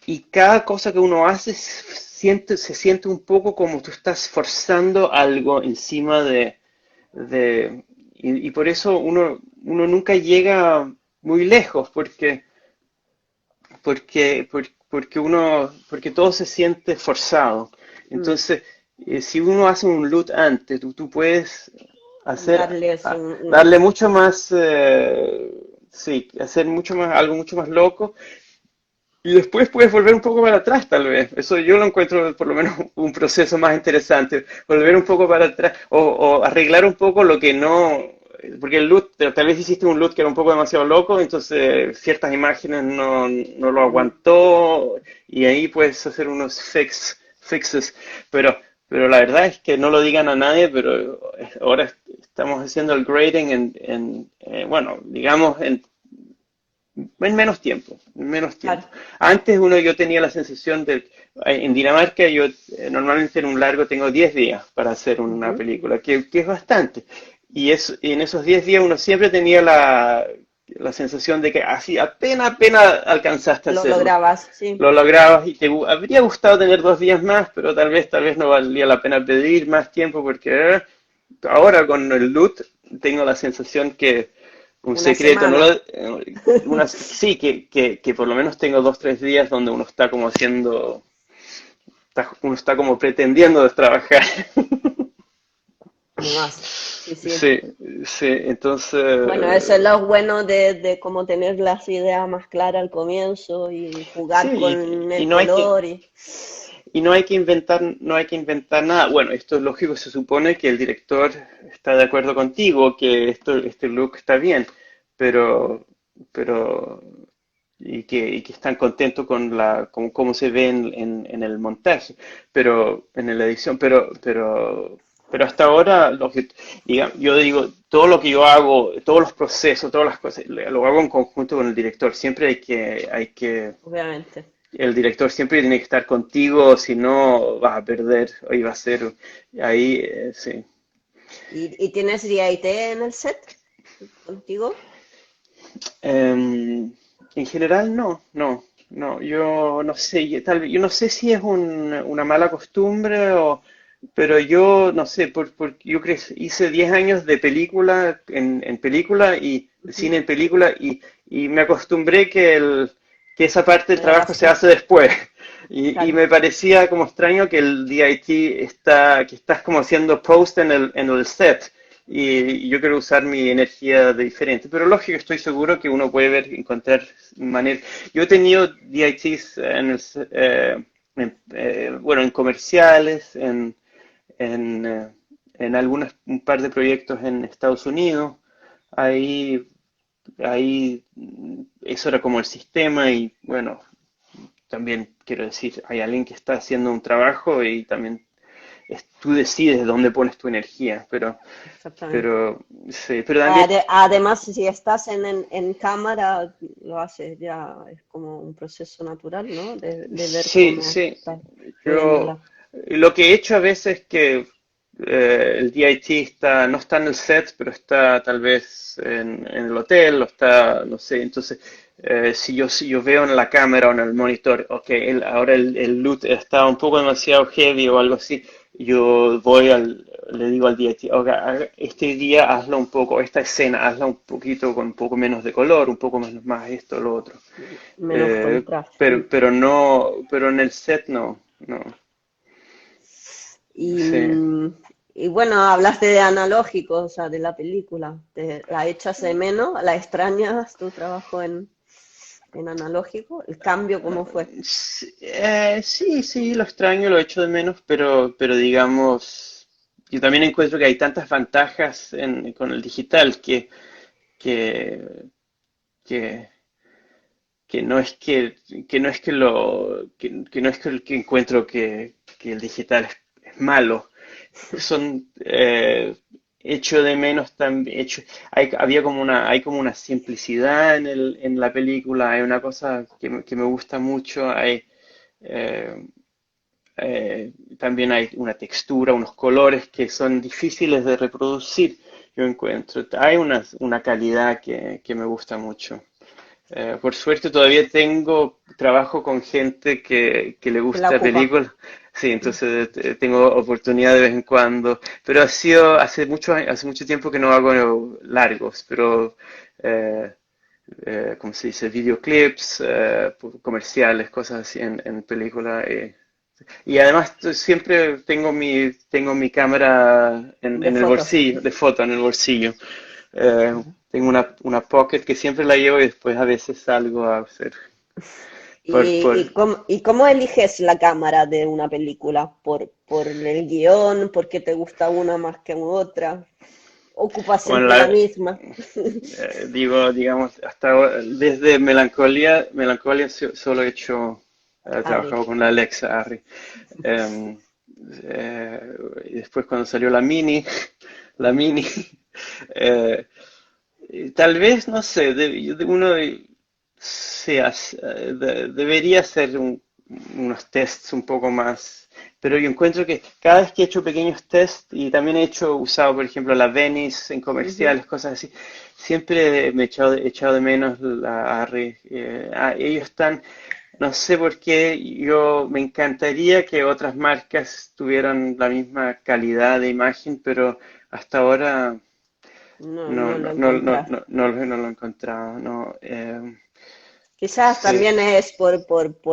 y cada cosa que uno hace se siente un poco como tú estás forzando algo encima y por eso uno nunca llega muy lejos, porque todo se siente forzado. Mm. Entonces, si uno hace un loop antes, tú puedes hacer, Darles darle mucho más, sí, hacer mucho más, algo mucho más loco y después puedes volver un poco para atrás, tal vez. Eso yo lo encuentro por lo menos un proceso más interesante. Volver un poco para atrás o arreglar un poco lo que no. Porque el loot, tal vez hiciste un loot que era un poco demasiado loco, entonces ciertas imágenes no lo aguantó y ahí puedes hacer unos fixes. Pero, pero la verdad es que no lo digan a nadie, pero ahora estamos haciendo el grading bueno, digamos, en menos tiempo, en menos tiempo. claro. Antes yo tenía la sensación en Dinamarca yo normalmente en un largo tengo 10 días para hacer una Ujú. película, que es bastante. Y en esos 10 días uno siempre tenía la sensación de que así apenas alcanzaste a Lo hacerlo. lograbas, sí. Lo lograbas y habría gustado tener 2 días más, pero tal vez no valía la pena pedir más tiempo porque ahora con el loot tengo la sensación que un Una secreto, ¿no? semana. Sí, que por lo menos tengo 2, 3 días donde uno está como uno está como pretendiendo trabajar. No más. Sí, sí. Sí, sí, Bueno, eso es entonces, lo bueno de cómo tener las ideas más claras al comienzo y jugar sí, con el color y y no hay que inventar nada. Bueno, esto es lógico, se supone que el director está de acuerdo contigo, que este look está bien, pero, pero, y que están contentos con cómo se ve en el montaje, en la edición, pero hasta ahora, yo digo, todo lo que yo hago, todos los procesos, todas las cosas, lo hago en conjunto con el director. Siempre hay que obviamente. el director siempre tiene que estar contigo, si no vas a perder, ahí va a ser, ahí sí. Y tienes RIT en el set contigo? En general no, yo no sé, yo no sé si es una mala costumbre pero yo, no sé, yo hice 10 años de película en película y de Ujú. cine en película y me acostumbré que esa parte del De trabajo se raster, hace después. Y claro. me parecía como extraño que el DIT que estás como haciendo post en el set. Y yo quiero usar mi energía de diferente. Pero lógico, estoy seguro que uno puede encontrar maneras. Yo he tenido DITs bueno, en comerciales, en un par de proyectos en Estados Unidos. Ahí, ahí eso era como el sistema y bueno, también quiero decir, hay alguien que está haciendo un trabajo y también tú decides dónde pones tu energía, Exactamente. sí, pero también Además, si estás en cámara, lo haces ya, es como un proceso natural, ¿no? De ver sí, cómo sí. estás Yo moviéndola. lo que he hecho a veces es que el DIT no está en el set, pero está tal vez en el hotel, o está, no sé, entonces si yo veo en la cámara o en el monitor, ok, ahora el loot está un poco demasiado heavy o algo así, yo le digo al DIT, ok, este día hazlo un poco, esta escena, hazla un poquito con un poco menos de color, un poco menos más esto, lo otro. Menos contraste. Pero en el set no, no. Y, Sí. y bueno, hablaste de analógico, o sea, de la película. ¿La echas de menos? ¿La extrañas tu trabajo en analógico? ¿El cambio cómo fue? Sí, sí, sí, lo extraño, lo echo de menos, pero digamos, yo también encuentro que hay tantas ventajas con el digital que, que, que no es que no es que no es que encuentro que el digital es malo. Son Echo de menos también hay como una simplicidad en la película, hay una cosa que me gusta mucho, eh, también hay una textura, unos colores que son difíciles de reproducir, yo encuentro. Hay una calidad que me gusta mucho. Por suerte todavía trabajo con gente que le ¿Te la gusta ocupa? películas, sí, entonces tengo oportunidad de vez en cuando, pero ha sido hace mucho tiempo que no hago largos, pero eh, ¿cómo se dice? Videoclips, comerciales, cosas así en película. Y además siempre tengo mi cámara De en el fotos. bolsillo, de foto en el bolsillo. Tengo una pocket que siempre la llevo y después a veces salgo a hacer. Por, por, Y cómo eliges la cámara de una película? ¿Por el guión? ¿Por qué te gusta una más que otra? ¿Ocupas bueno, siempre la misma? digamos, hasta ahora, desde Melancolia solo he Harry. trabajado con la Alexa Arri. Em, y después cuando salió la Mini, eh, tal vez, no sé, debería hacer unos tests un poco más, pero yo encuentro que cada vez que he hecho pequeños tests y también usado, por ejemplo, la Venice en Ujú. comerciales, cosas así, siempre he echado de menos la Arri. Ellos están, no sé por qué, yo me encantaría que otras marcas tuvieran la misma calidad de imagen, pero hasta ahora No, no lo encontraste. no lo he encontrado, no. Quizás Sí, también es por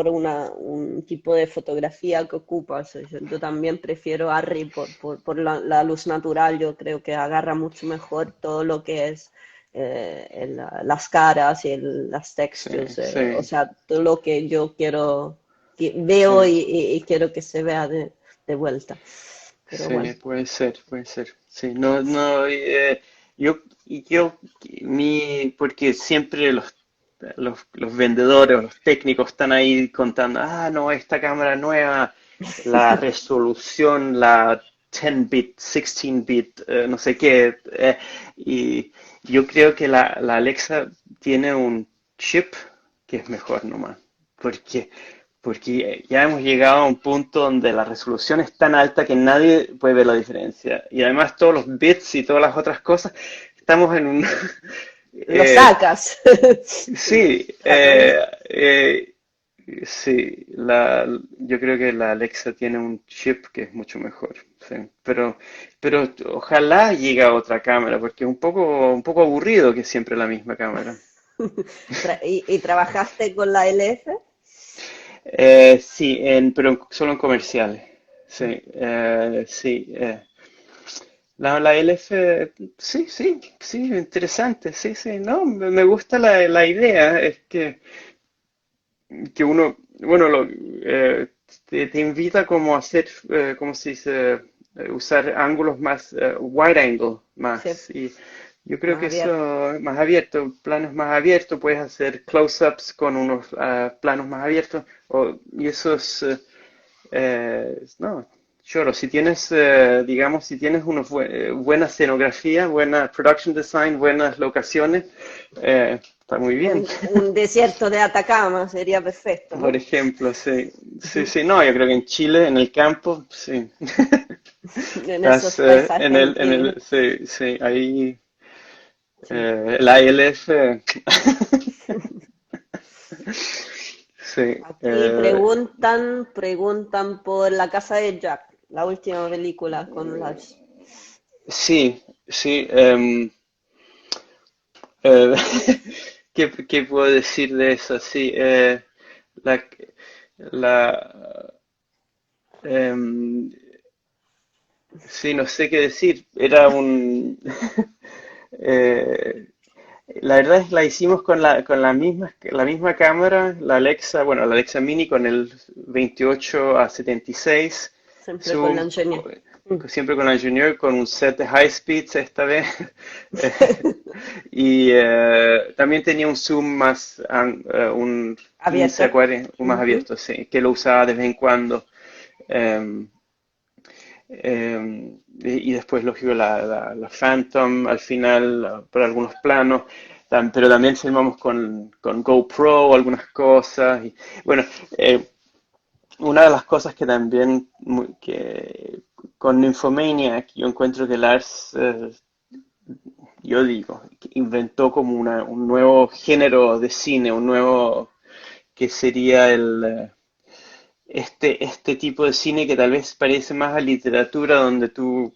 un tipo de fotografía que ocupas. Yo también prefiero Arri por la luz natural. Yo creo que agarra mucho mejor todo lo que es las caras y las sí, textures. O sí, sea, todo lo que yo quiero, que veo sí, y quiero que se vea de vuelta. Pero bueno. sí, puede ser. Sí, no, no, yo, porque siempre los vendedores o los técnicos están ahí contando, no, esta cámara nueva, la resolución, la 10-bit, 16-bit, no sé qué, y yo creo que la Alexa tiene un chip que es mejor nomás, porque, porque ya hemos llegado a un punto donde la resolución es tan alta que nadie puede ver la diferencia, y además todos los bits y todas las otras cosas, estamos en un... Lo eh, sacas. sí, Exactamente. sí, yo creo que la Alexa tiene un chip que es mucho mejor. sí. Pero ojalá llegue a otra cámara, porque es un poco aburrido que es siempre la misma cámara. ¿Y trabajaste con la LF? Sí, pero solo en comerciales. Sí, sí. La LF, sí, sí, sí, interesante, sí, sí, no, me gusta la idea, es que uno, bueno, te invita como a hacer, ¿cómo se dice? Usar ángulos más, wide angle Sí, más, y yo creo más que abierto. eso más abierto, planos más abiertos, puedes hacer close-ups con unos planos más abiertos, y eso es, no, choro, si tienes, digamos, si tienes buena escenografía, buena production design, buenas locaciones, está muy bien. Un desierto de Atacama sería perfecto, Por ¿no? ejemplo, sí, sí, sí, no, yo creo que en Chile, en el campo, sí. En Estás esos paisajes increíbles. sí, sí, ahí la ILF, sí, Aquí preguntan por La Casa de Jack, la última película con Lars. sí, sí. Eh, ¿qué puedo decir de eso? Sí, la, la, em, sí, no sé qué decir. Era un, eh, la verdad es que la hicimos con la misma cámara, la Alexa, bueno, la Alexa Mini con el 28 a 76 Siempre con la zoom, Angelina. Mm. siempre con la Junior, con un set de high speeds esta vez. Eh, y también tenía un zoom más, un 15 a Abierto. 40, un más Ujú. abierto, sí, que lo usaba de vez en cuando. Em, y después, lógico, la Phantom al final, por algunos planos, pero también filmamos con GoPro algunas cosas. Y, bueno, eh, una de las cosas que también que con Nymphomaniac yo encuentro que Lars, yo digo, que inventó como un nuevo género de cine, un nuevo que sería este tipo de cine que tal vez parece más a literatura, donde tú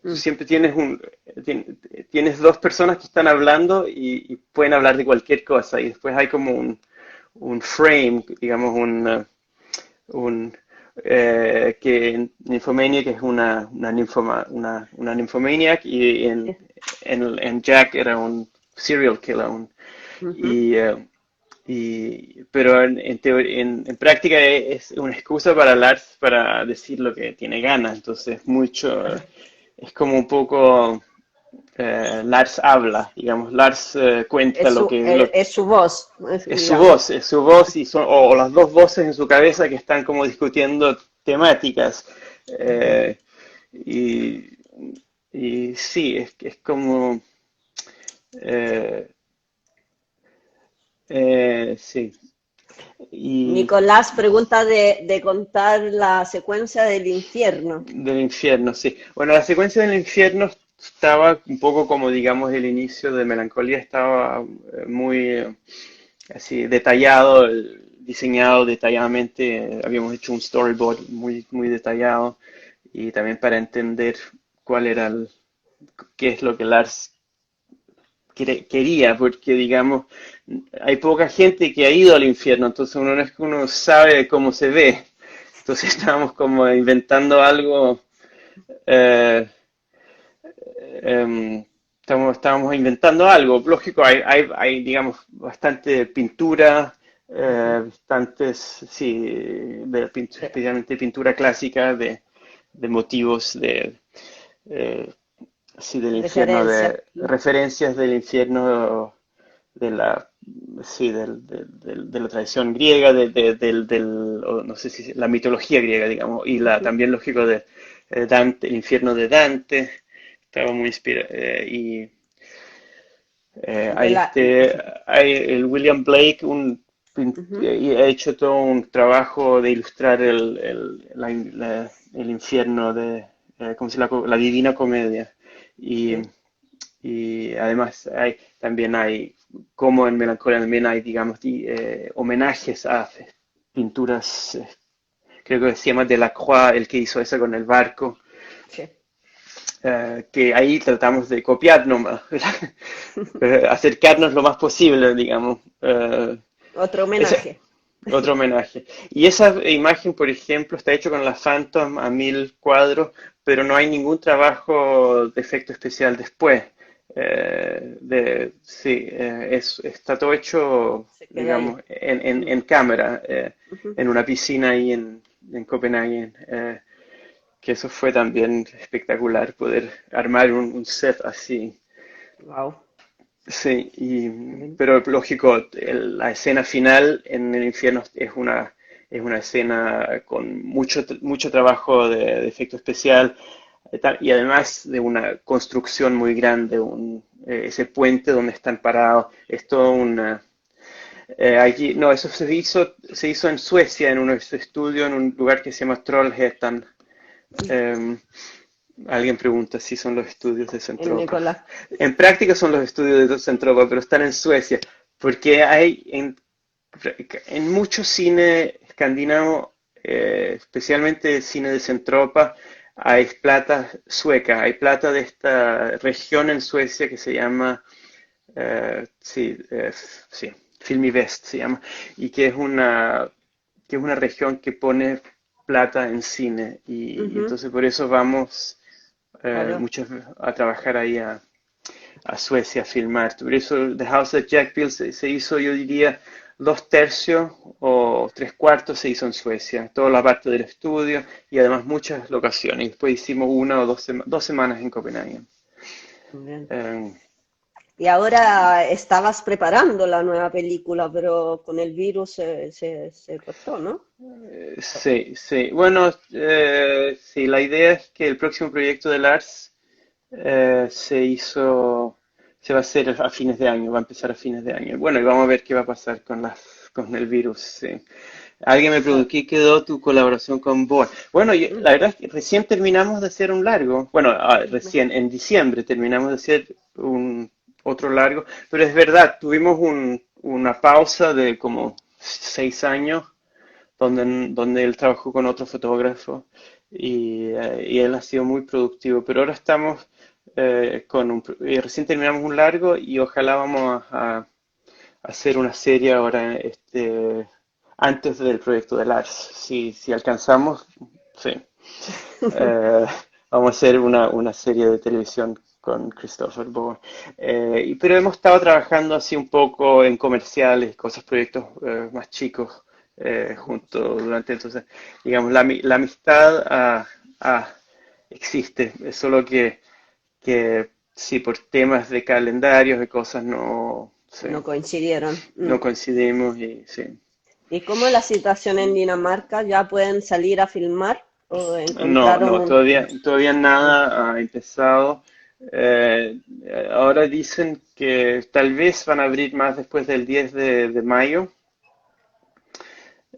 Mm. siempre tien- tienes dos personas que están hablando y pueden hablar de cualquier cosa, y después hay como un frame, digamos, un que en Nymphomaniac es una nymphomaniac, y Sí. en Jack era un serial killer, Ujú. y, pero en práctica es una excusa para Lars para decir lo que tiene ganas. Entonces es como un poco Lars habla, digamos, Lars cuenta Es su voz, digamos. es su voz, o las dos voces en su cabeza que están como discutiendo temáticas. Eh, y, y sí, es como eh, sí. Y Nicolás pregunta de contar la secuencia del infierno. del infierno, sí. Bueno, la secuencia del infierno estaba un poco como, digamos, el inicio de Melancolía, estaba muy así detallado, diseñado detalladamente. Habíamos hecho un storyboard muy, muy detallado, y también para entender cuál era qué es lo que Lars quería, porque, digamos, hay poca gente que ha ido al infierno, entonces uno no es que uno sabe cómo se ve. Entonces estábamos como inventando algo. eh, em, estábamos inventando algo. Lógico, digamos, bastante pintura, Ujú. bastantes, sí, especialmente pintura clásica de motivos eh, sí, del infierno, Referencia. de referencias del infierno, de la, sí, de la tradición griega, o no sé si la mitología griega, digamos, y Ujú. también lógico de Dante, el infierno de Dante. Estaba muy inspirado. Y De la, hay el William Blake, Ujú. y ha hecho todo un trabajo de ilustrar el infierno ¿cómo se llama? La Divina Comedia. Y, Sí. y además también hay, como en Melancolía, también hay, digamos, homenajes a pinturas, creo que se llama Delacroix, el que hizo esa con el barco. sí. Que ahí tratamos de copiar nomás, acercarnos lo más posible, digamos. Otro Ese, homenaje. otro homenaje. Y esa imagen, por ejemplo, está hecho con la Phantom a 1000 cuadros, pero no hay ningún trabajo de efecto especial después. Sí, está todo hecho, Se queda ahí. digamos, en, Mm, en cámara, ujú. en una piscina ahí en Copenhague. Que eso fue también espectacular, poder armar un set así. Wow. Sí, pero lógico, la escena final en el infierno es una escena con mucho trabajo de efecto especial y además de una construcción muy grande, ese puente donde están parados, es todo allí, no, eso se hizo en Suecia, en un estudio, en un lugar que se llama Trollhättan. Em, Alguien pregunta si son los estudios de El Centropa. Nicolás. En práctica son los estudios de Centropa, pero están en Suecia, porque hay en mucho cine escandinavo, especialmente cine de Centropa, hay plata sueca, hay plata de esta región en Suecia que se llama, sí, sí, Filmi Väst se llama, y que es una región que pone plata en cine, y Ujú, entonces por eso vamos claro. muchos a trabajar ahí a Suecia a filmar. Por eso The House of Jack Bill se hizo, yo diría, 2/3 o 3/4 se hizo en Suecia, toda la parte del estudio y además muchas locaciones. Después hicimos 1 o 2 semanas en Copenhague. Bien. Eh, Y ahora estabas preparando la nueva película, pero con el virus se cortó, ¿no? sí, sí. Bueno, sí, la idea es que el próximo proyecto de Lars se va a hacer a fines de año, va a empezar a fines de año. Bueno, y vamos a ver qué va a pasar con el virus, sí. Alguien me preguntó, Claro. ¿qué quedó tu colaboración con Boa? Bueno, Mm, la verdad es que recién terminamos de hacer un largo. Bueno, recién, en diciembre terminamos de hacer otro largo. Pero es verdad, tuvimos una pausa de como 6 años donde él trabajó con otro fotógrafo y él ha sido muy productivo. Pero ahora estamos recién terminamos un largo y ojalá vamos a hacer una serie ahora, antes del proyecto de Lars. Si alcanzamos, sí. Eh, Vamos a hacer una serie de televisión con Christopher Bohr. Pero hemos estado trabajando así un poco en comerciales, cosas, proyectos más chicos juntos durante entonces, digamos, la amistad existe, es solo que sí, por temas de calendarios, de cosas, no, sí, no coincidieron. Mm. no coincidimos y sí. ¿Y cómo es la situación en Dinamarca? ¿Ya pueden salir a filmar o No, encontraron no, un... todavía Ah, nada ha empezado. Eh, Ahora dicen que tal vez van a abrir más después del 10 de mayo.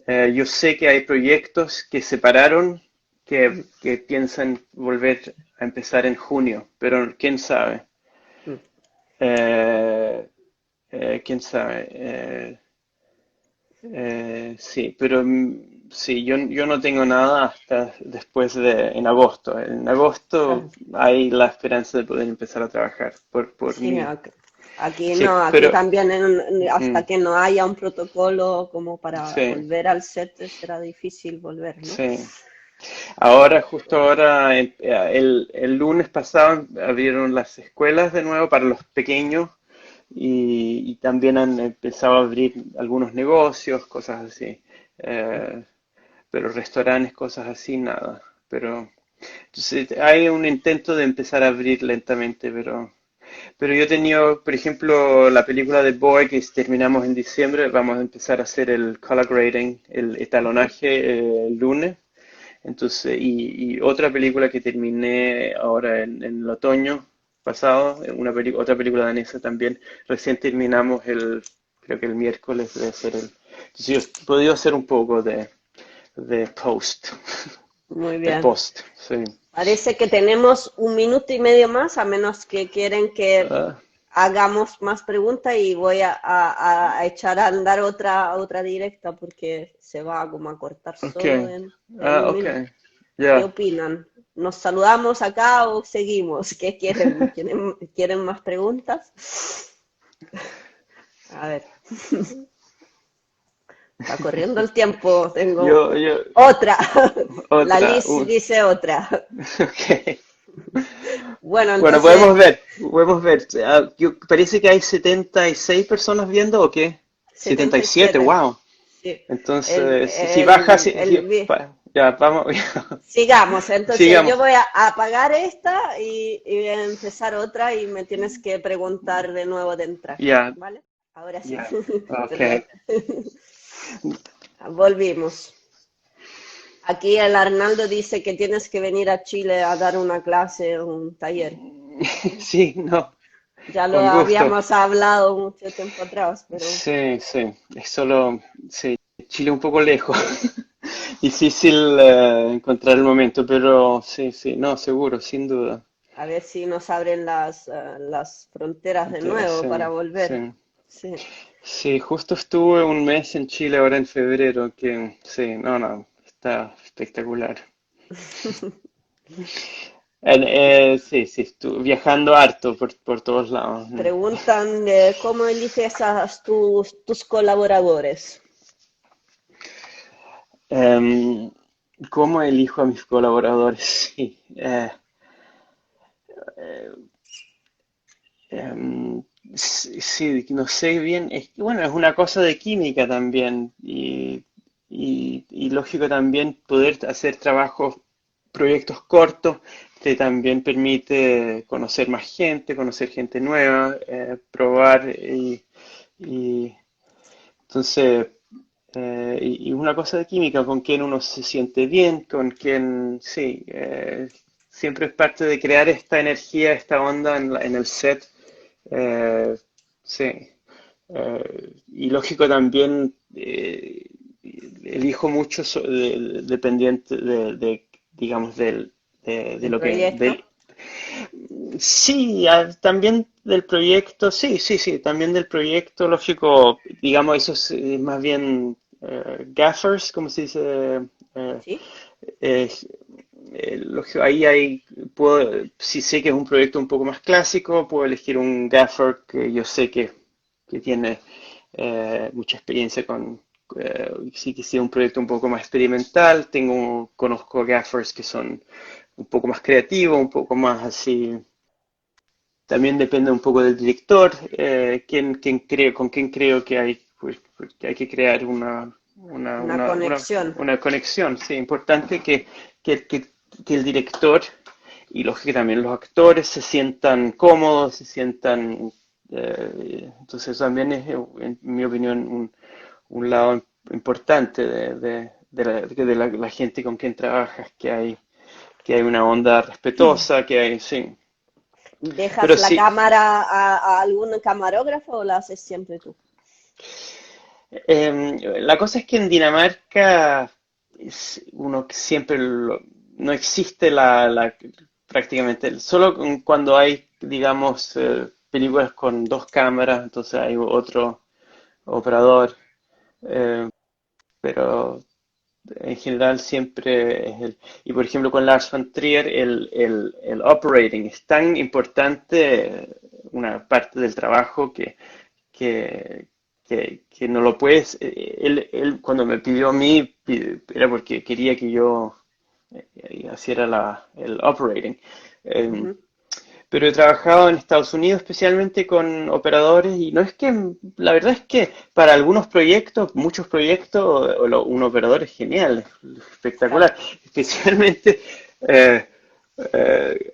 Yo sé que hay proyectos que se pararon que, mm, que piensan volver a empezar en junio, pero quién sabe. mm. Quién sabe. Sí, pero sí, yo no tengo nada hasta en agosto. En agosto Claro. hay la esperanza de poder empezar a trabajar por Sí, mí. aquí Sí, no, aquí pero también mm, hasta que no haya un protocolo como para sí, volver al set será difícil volver, ¿no? sí. Justo ahora, el lunes pasado abrieron las escuelas de nuevo para los pequeños y también han empezado a abrir algunos negocios, cosas así. Eh, pero restaurantes, cosas así, nada. Pero entonces, hay un intento de empezar a abrir lentamente, pero yo he tenido, por ejemplo, la película de Boy que terminamos en diciembre, vamos a empezar a hacer el color grading, el Ujú. etalonaje el lunes. Entonces, y otra película que terminé ahora en el otoño pasado, otra película danesa también, recién terminamos creo que el miércoles de hacer Entonces yo he podido hacer un poco de post, Muy de bien. post, sí. Parece que tenemos un minuto y medio más, a menos que quieren que Ah, hagamos más preguntas y voy a echar a andar otra directa porque se va como a cortar ok. solo en un Ok. minuto. ¿Qué Ya. opinan? nos saludamos acá o seguimos. ¿Qué quieren? ¿Quieren más preguntas? A ver, va corriendo el tiempo. Tengo Yo, otra. La otra, Liz dice otra. ok. Bueno, Bueno, entonces, podemos ver. Parece que hay 76 personas viendo o qué. 77, 77. wow. Sí. El, Entonces, si baja, el, el, vi- ya, vamos, Sigamos, entonces yo sigamos. voy a apagar esta y voy a empezar otra y me tienes que preguntar de nuevo de entrar, Ya, ¿vale? Ahora sí, ya, ok. perdón. Volvimos. Aquí el Arnaldo dice que tienes que venir a Chile a dar una clase, un taller. Sí, no, Ya lo con gusto. habíamos hablado mucho tiempo atrás, pero Sí, sí, es solo, sí, Chile un poco lejos. Difícil encontrar el momento, pero sí, sí, no, seguro, sin duda. a ver si nos abren las fronteras de nuevo Sí, para volver. sí. Sí. Sí, justo estuve un mes en Chile ahora en febrero, que sí, no, no, está espectacular. Sí, sí, estuve viajando harto por todos lados. Preguntan cómo eliges a tus colaboradores. Em, ¿Cómo elijo a mis colaboradores? Sí, em, sí, sí, no sé bien, es que bueno, es una cosa de química también y lógico también poder hacer trabajos, proyectos cortos, te también permite conocer gente nueva, probar y entonces, y una cosa de química, con quien uno se siente bien, con quien, sí, siempre es parte de crear esta energía, esta onda en el set. eh, sí. Y lógico también, elijo mucho dependiente digamos, de Del lo que, proyecto. sí, también del proyecto, sí, sí, sí, también del proyecto, lógico, digamos, eso es más bien gaffers, como se dice, eh, ¿Sí? eh, lógico, ahí hay, si sé que es un proyecto un poco más clásico, puedo elegir un gaffer que yo sé que tiene mucha experiencia sí que sea un proyecto un poco más experimental, conozco gaffers que son un poco más creativos, un poco más así. También depende un poco del director, con quién creo que hay, pues, que hay que crear Una conexión. una conexión. Sí, importante que, que- que el director y lógico que también los actores se sientan cómodos, se sientan... entonces también es, en mi opinión, un lado importante la gente con quien trabajas, que hay una onda respetuosa, que hay, sí. ¿Dejas Pero la sí, cámara a algún camarógrafo o la haces siempre tú? la cosa es que en Dinamarca uno que siempre no existe prácticamente, solo cuando hay, digamos, películas con dos cámaras, entonces hay otro operador, eh, pero en general siempre es el... Y por ejemplo con Lars von Trier el operating es tan importante, una parte del trabajo que, que no lo puedes. Él cuando me pidió a mí era porque quería que yo hiciera el operating. Eh, Ujú. pero he trabajado en Estados Unidos especialmente con operadores y no es que, la verdad es que para algunos proyectos, muchos proyectos, un operador es genial, Claro. espectacular, especialmente eh,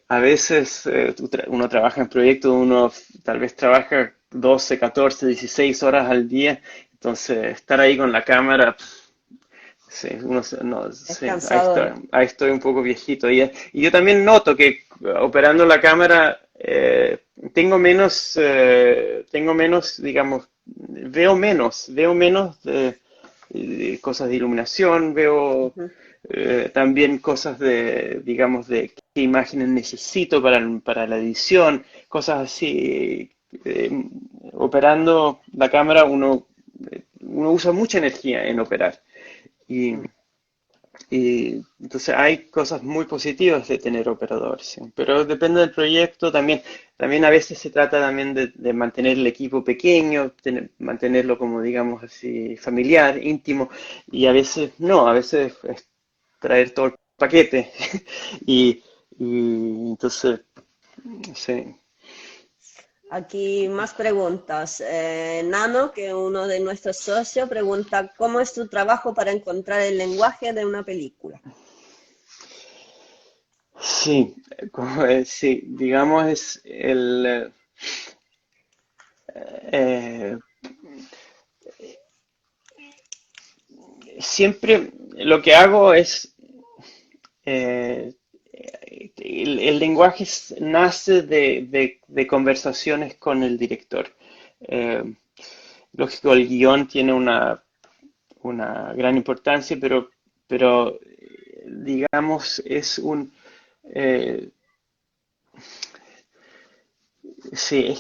a veces uno trabaja en proyectos, uno tal vez trabaja 12, 14, 16 horas al día, entonces estar ahí con la cámara, sí, no, Es sí, cansador. ahí estoy un poco viejito. Y yo también noto que operando la cámara tengo menos, digamos, veo menos de cosas de iluminación, veo Ujú. también cosas digamos, de qué imágenes necesito para la edición, cosas así. Operando la cámara uno usa mucha energía en operar. Y, Mm. Y entonces hay cosas muy positivas de tener operadores, sí. Pero depende del proyecto también. También a veces se trata también de mantener el equipo pequeño, mantenerlo como digamos así familiar, íntimo, y a veces no, a veces es traer todo el paquete. Y, y entonces, sí. Aquí más preguntas. Nano, que uno de nuestros socios, pregunta, ¿cómo es tu trabajo para encontrar el lenguaje de una película? Sí, sí, digamos es eh, siempre lo que hago es eh, el lenguaje nace de conversaciones con el director. Eh, Lógico, el guión tiene una gran importancia, pero digamos es eh, sí,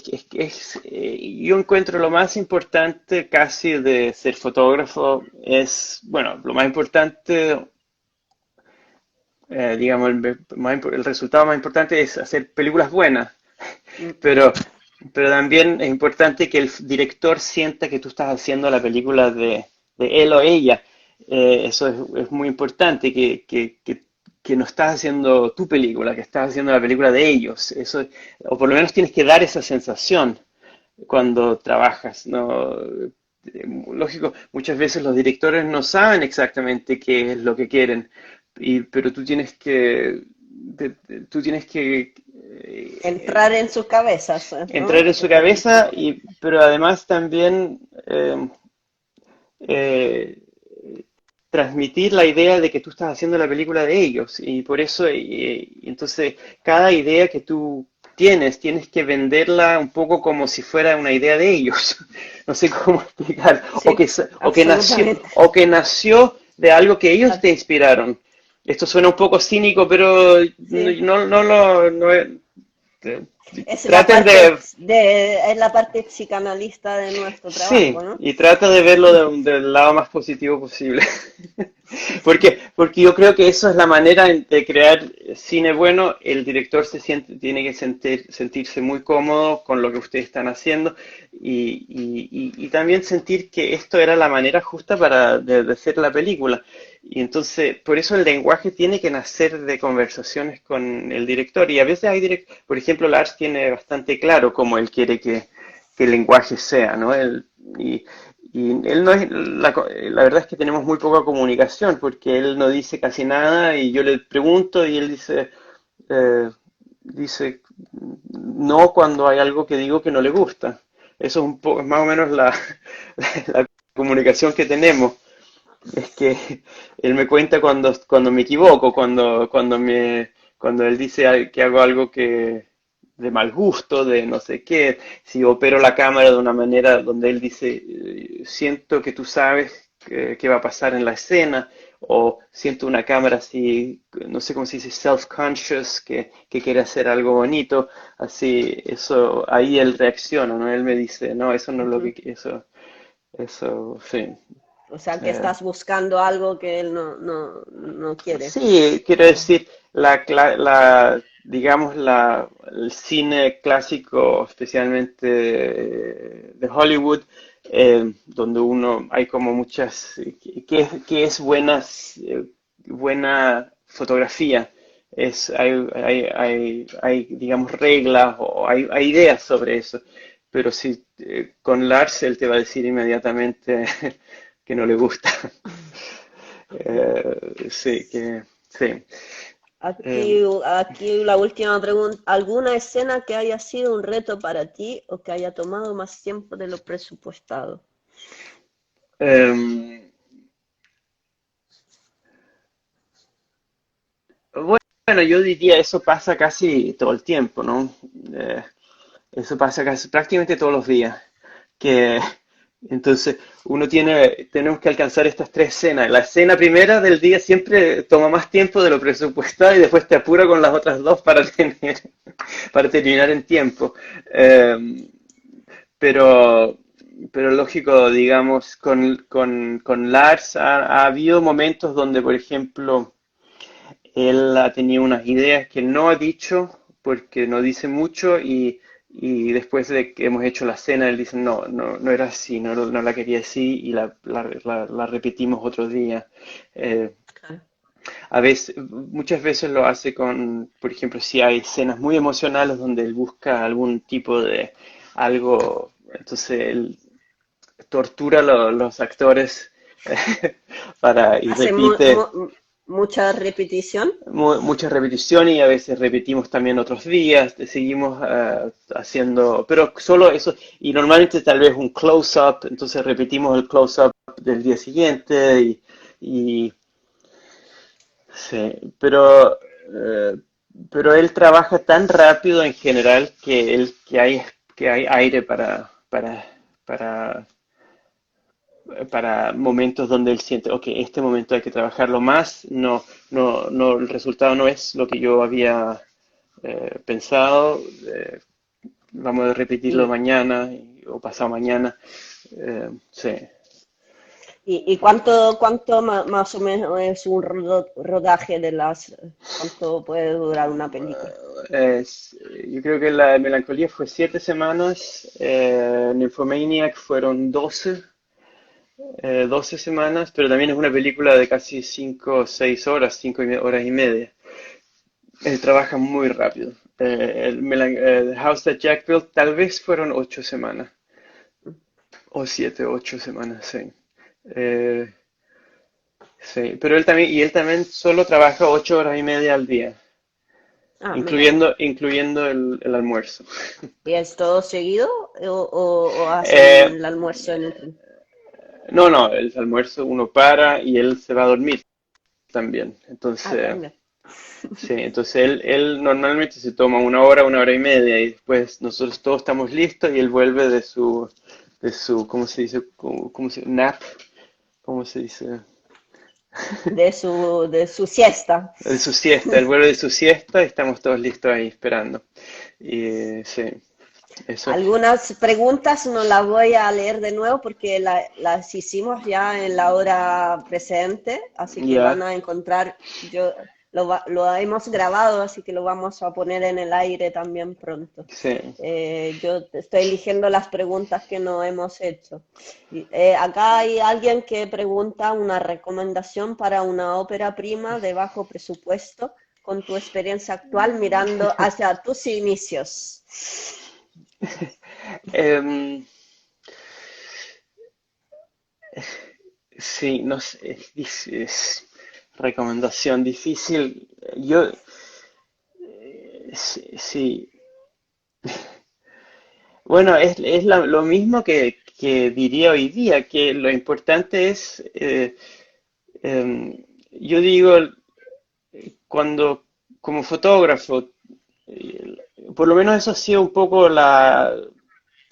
yo encuentro lo más importante casi de ser fotógrafo es, bueno, lo más importante, digamos, el resultado más importante es hacer películas buenas, Mm, pero, pero también es importante que el director sienta que tú estás haciendo la película de él o ella. Eso es muy importante, que no estás haciendo tu película, que estás haciendo la película de ellos. Eso, o por lo menos tienes que dar esa sensación cuando trabajas, ¿no? Lógico, muchas veces los directores no saben exactamente qué es lo que quieren, pero tú tienes que Entrar en sus cabezas, entrar ¿no? en su cabeza, pero además también eh, transmitir la idea de que tú estás haciendo la película de ellos. Y por eso, entonces, cada idea que tú tienes que venderla un poco como si fuera una idea de ellos. No sé cómo explicar. Sí, absolutamente. O que nació de algo que ellos te inspiraron. Esto suena un poco cínico, pero Sí, eh, es la traten parte de. es la parte psicanalista de nuestro trabajo, Sí, ¿no? y trata de verlo del lado más positivo posible. Porque yo creo que eso es la manera de crear cine bueno. El director tiene que sentirse muy cómodo con lo que ustedes están haciendo y también sentir que esto era la manera justa de hacer la película. Y entonces, por eso el lenguaje tiene que nacer de conversaciones con el director. Y a veces por ejemplo, Lars tiene bastante claro cómo él quiere que el lenguaje sea, ¿no? Y él no es, la verdad es que tenemos muy poca comunicación porque él no dice casi nada y yo le pregunto y él eh, dice no cuando hay algo que digo que no le gusta. Eso es un poco, es más o menos la comunicación que tenemos. Es que él me cuenta cuando me equivoco, cuando él dice que hago algo de mal gusto, de no sé qué, si opero la cámara de una manera donde él dice, siento que tú sabes qué va a pasar en la escena, o siento una cámara así, no sé cómo se dice, self-conscious, que quiere hacer algo bonito, así, eso, ahí él reacciona, ¿no? Él me dice, no, eso no es lo Ujú. eso, sí. O sea, que Eh, estás buscando algo que él no quiere. Sí, quiero decir, digamos, el cine clásico, especialmente de Hollywood, donde hay como muchas, que es buena fotografía. Hay, digamos, reglas o hay ideas sobre eso. Pero si con Lars, él te va a decir inmediatamente que no le gusta. Sí. Aquí, Eh, aquí la última pregunta. ¿Alguna escena que haya sido un reto para ti o que haya tomado más tiempo de lo presupuestado? em, bueno, yo diría eso pasa casi todo el tiempo, ¿no? Eh, Eso pasa casi prácticamente todos los días. Que entonces tenemos que alcanzar estas tres escenas. La escena primera del día siempre toma más tiempo de lo presupuestado y después te apura con las otras dos para terminar en tiempo. Eh, pero, pero lógico, digamos, con Lars ha habido momentos donde, por ejemplo, él ha tenido unas ideas que no ha dicho porque no dice mucho y después de que hemos hecho la cena, él dice, no, no, no era así, no, no la quería así y la repetimos otro día. Eh, Claro. a veces, muchas veces lo hace con, por ejemplo, si hay escenas muy emocionales donde él busca algún tipo de algo, entonces él tortura a los actores y Hace repite mucha repetición. muchas repeticiones y a veces repetimos también otros días, seguimos haciendo, pero solo eso, y normalmente tal vez un close-up, entonces repetimos el close-up del día siguiente y sí, pero él trabaja tan rápido en general que hay aire para para momentos donde él siente, ok, este momento hay que trabajarlo más, no, no, no, el resultado no es lo que yo había pensado, vamos a repetirlo ¿Y, mañana o pasado mañana, sí. y cuánto más o menos es un rodaje de cuánto puede durar una película? Yo creo que la de Melancolía fue 7 semanas, Nymphomaniac fueron 12 semanas, pero también es una película de casi 5 o 6 horas, 5 horas y media. Él trabaja muy rápido. The House That Jack Built tal vez fueron 8 semanas, o 7, 8 semanas, sí. Eh, sí, pero él también solo trabaja 8 horas y media al día, Ah, mira. incluyendo el almuerzo. ¿Y es todo seguido o hacen Eh, el almuerzo en otro? no, no, el almuerzo uno para y él se va a dormir también. Ah, Entonces, también. sí, entonces él normalmente se toma una hora y media y después nosotros todos estamos listos y él vuelve ¿cómo se dice? Nap, ¿cómo se dice? De su siesta. De su siesta, él vuelve de su siesta y estamos todos listos ahí esperando. Y sí, eso. Algunas preguntas no las voy a leer de nuevo porque las hicimos ya en la hora presente, así que van Ya, a encontrar, lo hemos grabado, así que lo vamos a poner en el aire también pronto. sí, Yo estoy eligiendo las preguntas que no hemos hecho. Acá hay alguien que pregunta una recomendación para una ópera prima de bajo presupuesto con tu experiencia actual mirando hacia tus inicios. Em, sí, no sé, es recomendación difícil. Yo, sí, sí. Bueno, es lo mismo que diría hoy día, que lo importante es, yo digo, cuando como fotógrafo, eh, por lo menos eso ha sido un poco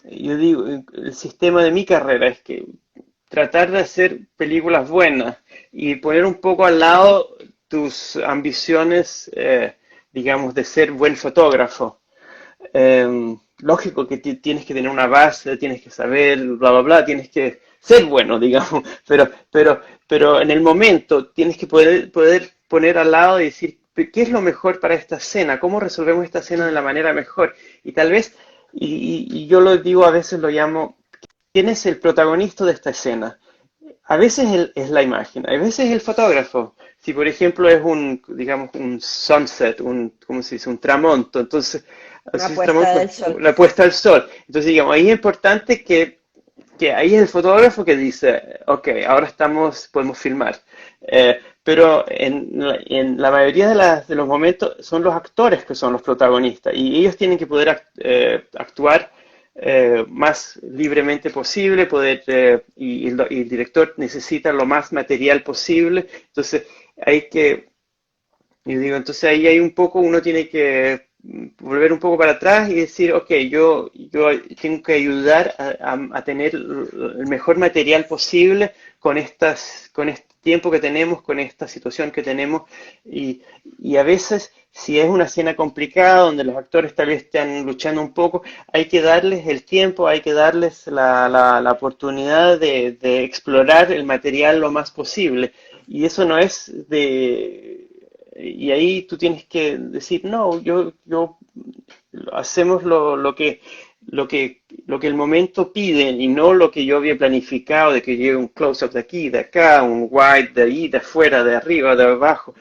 yo digo, el sistema de mi carrera, es que tratar de hacer películas buenas y poner un poco al lado tus ambiciones, digamos, de ser buen fotógrafo. Lógico que tienes que tener una base, tienes que saber, bla, bla, bla, tienes que ser bueno, digamos, pero en el momento tienes que poder poner al lado y decir, ¿qué es lo mejor para esta escena? ¿Cómo resolvemos esta escena de la manera mejor? Y tal vez, y yo lo digo, a veces lo llamo, ¿quién es el protagonista de esta escena? A veces es la imagen, a veces es el fotógrafo. Si por ejemplo es digamos, un sunset, ¿cómo se dice? Un tramonto, entonces, Una así es puesta tramonto, del sol. la puesta al sol. Entonces, digamos, ahí es importante que ahí es el fotógrafo que dice, ok, ahora podemos filmar. Pero en la mayoría de los momentos son los actores que son los protagonistas y ellos tienen que poder actuar más libremente posible, y el director necesita lo más material posible. Entonces, yo digo, entonces ahí hay un poco, uno tiene que volver un poco para atrás y decir, ok, yo tengo que ayudar a tener el mejor material posible con tiempo que tenemos, con esta situación que tenemos, y, y a veces, si es una escena complicada donde los actores tal vez están luchando un poco, hay que darles el tiempo, hay que darles la oportunidad de explorar el material lo más posible. Y eso no es de... Y ahí tú tienes que decir, no, yo hacemos lo que el momento pide y no lo que yo había planificado de que llegue un close-up de aquí, de acá, un wide de ahí, de afuera, de arriba, de abajo,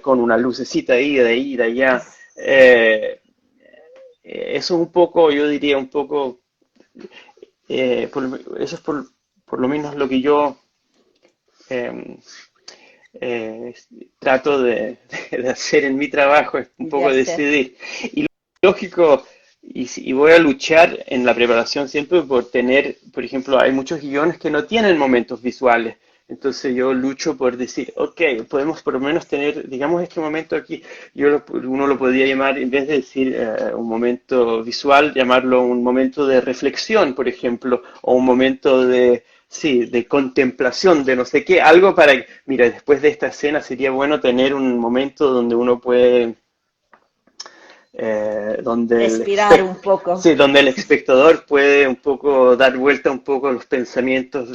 con una lucecita ahí, de allá. Eso es un poco, yo diría un poco, eso es por lo menos lo que yo eh, eh, trato de hacer en mi trabajo, es un de poco hacer. decidir. Y lógico, y voy a luchar en la preparación siempre por tener, por ejemplo, hay muchos guiones que no tienen momentos visuales. Entonces yo lucho por decir, ok, podemos por lo menos tener, digamos, este momento aquí, uno lo podría llamar, en vez de decir un momento visual, llamarlo un momento de reflexión, por ejemplo, o un momento de, sí, de contemplación, de no sé qué, algo para, mira, después de esta escena sería bueno tener un momento donde uno puede donde Respirar un poco. sí, donde el espectador puede un poco dar vuelta un poco a los pensamientos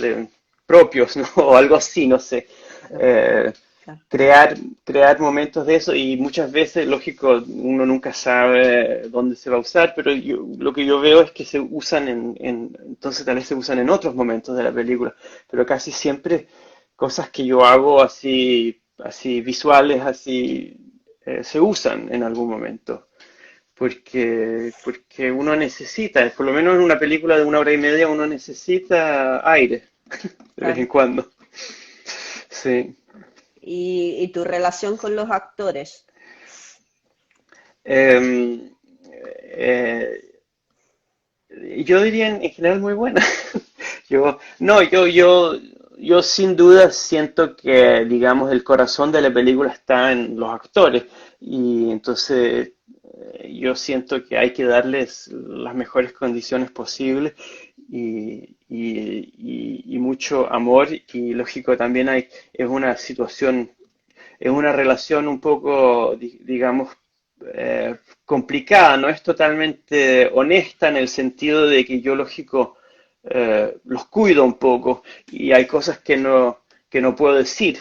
propios, ¿no? O algo así, no sé. Claro, Eh, claro. crear momentos de eso y muchas veces, lógico, uno nunca sabe dónde se va a usar, pero lo que yo veo es que se usan entonces tal vez se usan en otros momentos de la película, pero casi siempre cosas que yo hago así visuales, así, se usan en algún momento porque uno necesita, por lo menos en una película de 1 hora y media, uno necesita aire de vez en Claro. cuando. Sí. Y tu relación con los actores. Em, eh, yo diría en general muy buena. Yo, no, yo sin duda siento que, digamos, el corazón de la película está en los actores y entonces yo siento que hay que darles las mejores condiciones posibles y mucho amor y lógico también es una situación, es una relación un poco, digamos, complicada, no es totalmente honesta en el sentido de que yo, lógico, los cuido un poco y hay cosas que no puedo decir.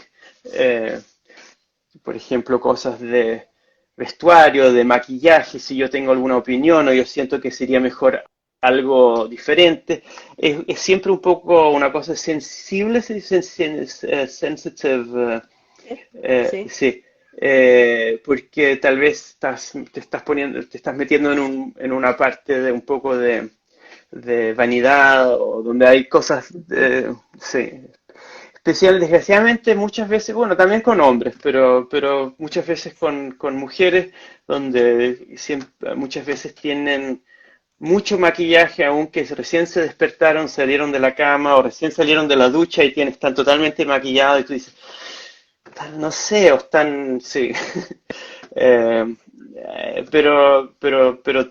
Eh, por ejemplo, cosas de vestuario, de maquillaje, si yo tengo alguna opinión o yo siento que sería mejor algo diferente. Es siempre un poco una cosa sensible, se dice sensitive, Sí, sí, porque tal vez te estás metiendo en una parte de un poco de vanidad o donde hay cosas, sí, especial, desgraciadamente muchas veces, bueno, también con hombres, pero muchas veces con mujeres, donde muchas veces tienen mucho maquillaje, aunque recién se despertaron, salieron de la cama o recién salieron de la ducha y están totalmente maquillados y tú dices, no sé, o están, sí. Eh, pero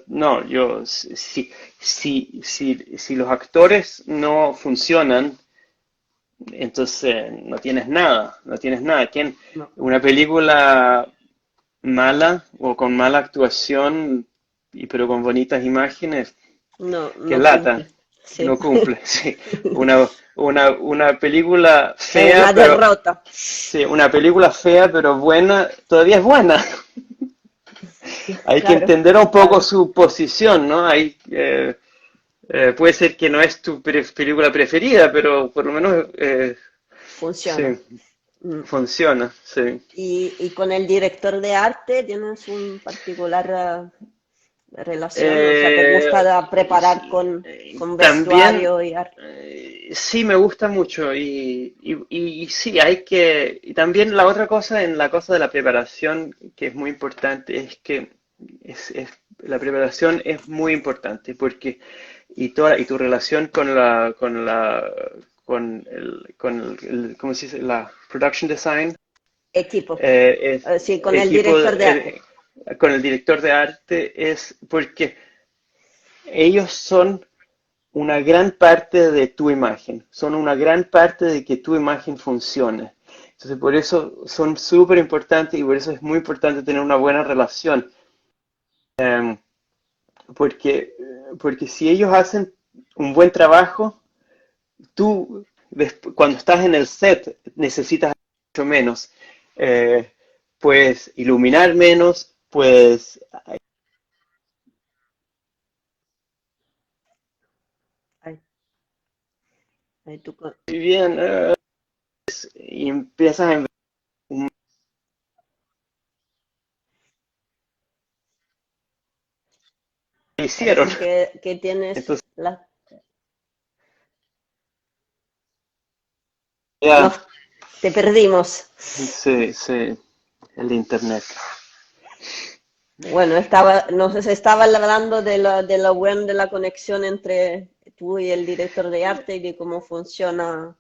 no, si los actores no funcionan, entonces no tienes nada, no tienes nada. no, Una película mala o con mala actuación, pero con bonitas imágenes, no, que no lata, cumple. Sí. no cumple. Sí. Una película Es fea, una pero derrota. sí, una película fea pero buena, todavía es buena. Hay que Claro, entender un poco claro. su posición, ¿no? Puede ser que no es tu película preferida, pero por lo menos sí, Funciona. Mm. funciona, sí. Y con el director de arte tienes un particular relación, o sea, ¿te Eh, gusta preparar con También, vestuario y arte? sí, me gusta mucho y sí, y también la otra cosa en la cosa de la preparación que es muy importante es que la preparación es muy importante porque y tu relación ¿cómo se dice? La production design, Equipo. es Sí, con el equipo director de arte. con el director de arte es porque ellos son una gran parte de tu imagen, son una gran parte de que tu imagen funcione. Entonces, por eso son súper importantes y por eso es muy importante tener una buena relación. Em, porque si ellos hacen un buen trabajo, tú, cuando estás en el set, necesitas mucho menos. Eh, puedes iluminar menos, puedes... Ahí, ahí tú con- Bien, y empiezas a un hicieron. Parece que tienes Entonces, la... ya, No, te perdimos. sí, sí, el internet. Bueno, no sé, se estaba hablando de lo bueno de la conexión entre tú y el director de arte y de cómo funciona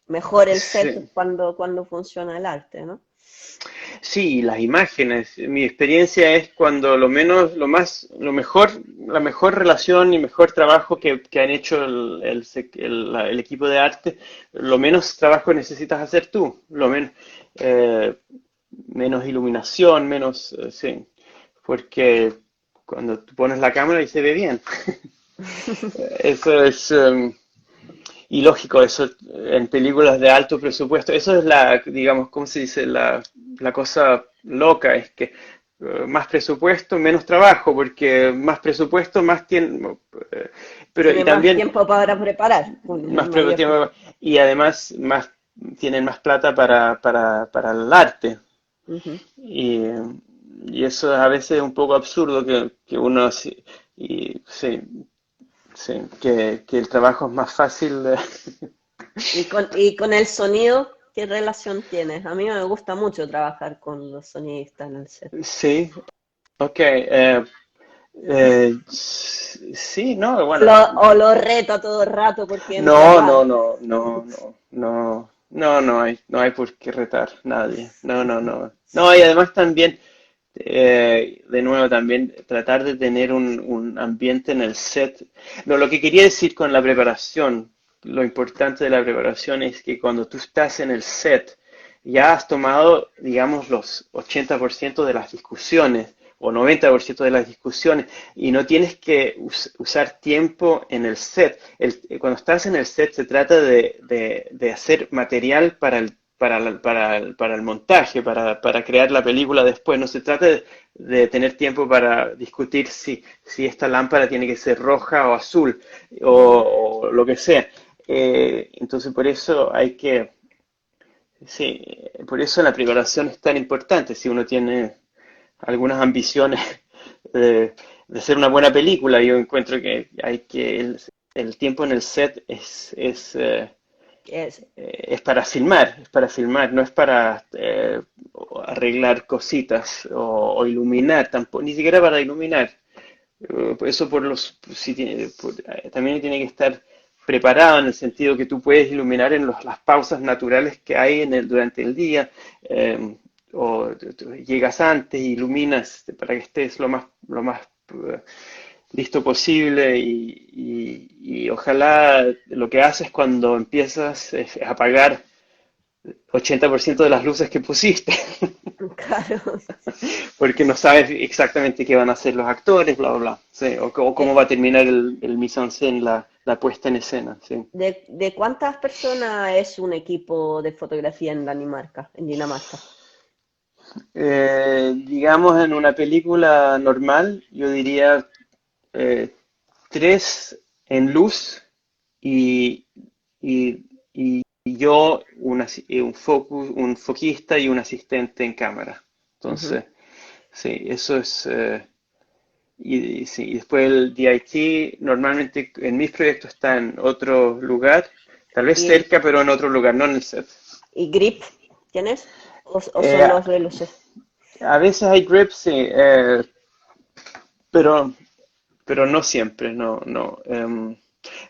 mejor el set Sí, cuando funciona el arte, ¿no? sí, las imágenes. Mi experiencia es cuando lo menos, lo más, lo mejor, la mejor relación y mejor trabajo que han hecho el equipo de arte, lo menos trabajo necesitas hacer tú, lo menos, eh, menos iluminación, menos, sí, porque cuando tú pones la cámara y se ve bien. Eso es, y lógico, eso en películas de alto presupuesto, eso es la, digamos, ¿cómo se dice? La cosa loca, es que más presupuesto, menos trabajo, porque más presupuesto, más tiempo, pero y Tiene más también tiempo para preparar, bueno, más mayor tiempo, tiempo. y además más tienen más plata para el arte. Ujú. Y, y eso es a veces un poco absurdo que uno, y, sí, sí, que el trabajo es más fácil. Y con el sonido, ¿qué relación tienes? A mí me gusta mucho trabajar con los sonidistas en el set. Sí, ok. Sí, no, bueno. O lo reto a todo rato porque es No, verdad. no, no, no, no, no, no, no hay por qué retar nadie. No, no, no. No, y además también, de nuevo, también tratar de tener un ambiente en el set. No, lo que quería decir con la preparación, lo importante de la preparación es que cuando tú estás en el set, ya has tomado, digamos, los 80% de las discusiones o 90% de las discusiones y no tienes que usar tiempo en el set. Cuando estás en el set se trata de hacer material para el montaje, para crear la película después. No se trata de tener tiempo para discutir si esta lámpara tiene que ser roja o azul o lo que sea. Entonces por eso hay que, sí, por eso la preparación es tan importante. Si uno tiene algunas ambiciones de hacer una buena película, yo encuentro que hay que el tiempo en el set Es, es para filmar, no es para arreglar cositas o iluminar, tampoco, ni siquiera para iluminar. Por eso por los, si tiene, también tiene que estar preparado en el sentido que tú puedes iluminar en las pausas naturales que hay durante el día, eh, o llegas antes y iluminas para que estés lo más eh, listo posible y ojalá lo que haces cuando empiezas es apagar 80% de las luces que pusiste. claro. Porque no sabes exactamente qué van a hacer los actores, bla, bla, bla. Sí, o cómo va a terminar el mise-en-scène, la puesta en escena. Sí. De cuántas personas es un equipo de fotografía en Dinamarca, en Dinamarca? Digamos, en una película normal, yo diría eh, tres en luz y, y, y yo, un foquista y un asistente en cámara. Ujú. Entonces, sí, eso es. Sí, y después el DIT normalmente en mis proyectos está en otro lugar, tal vez ¿Y, cerca, pero en otro lugar, no en el set. y grip tienes? O Eh, son los de luces? a veces hay grips, sí, pero, pero no siempre, no, no.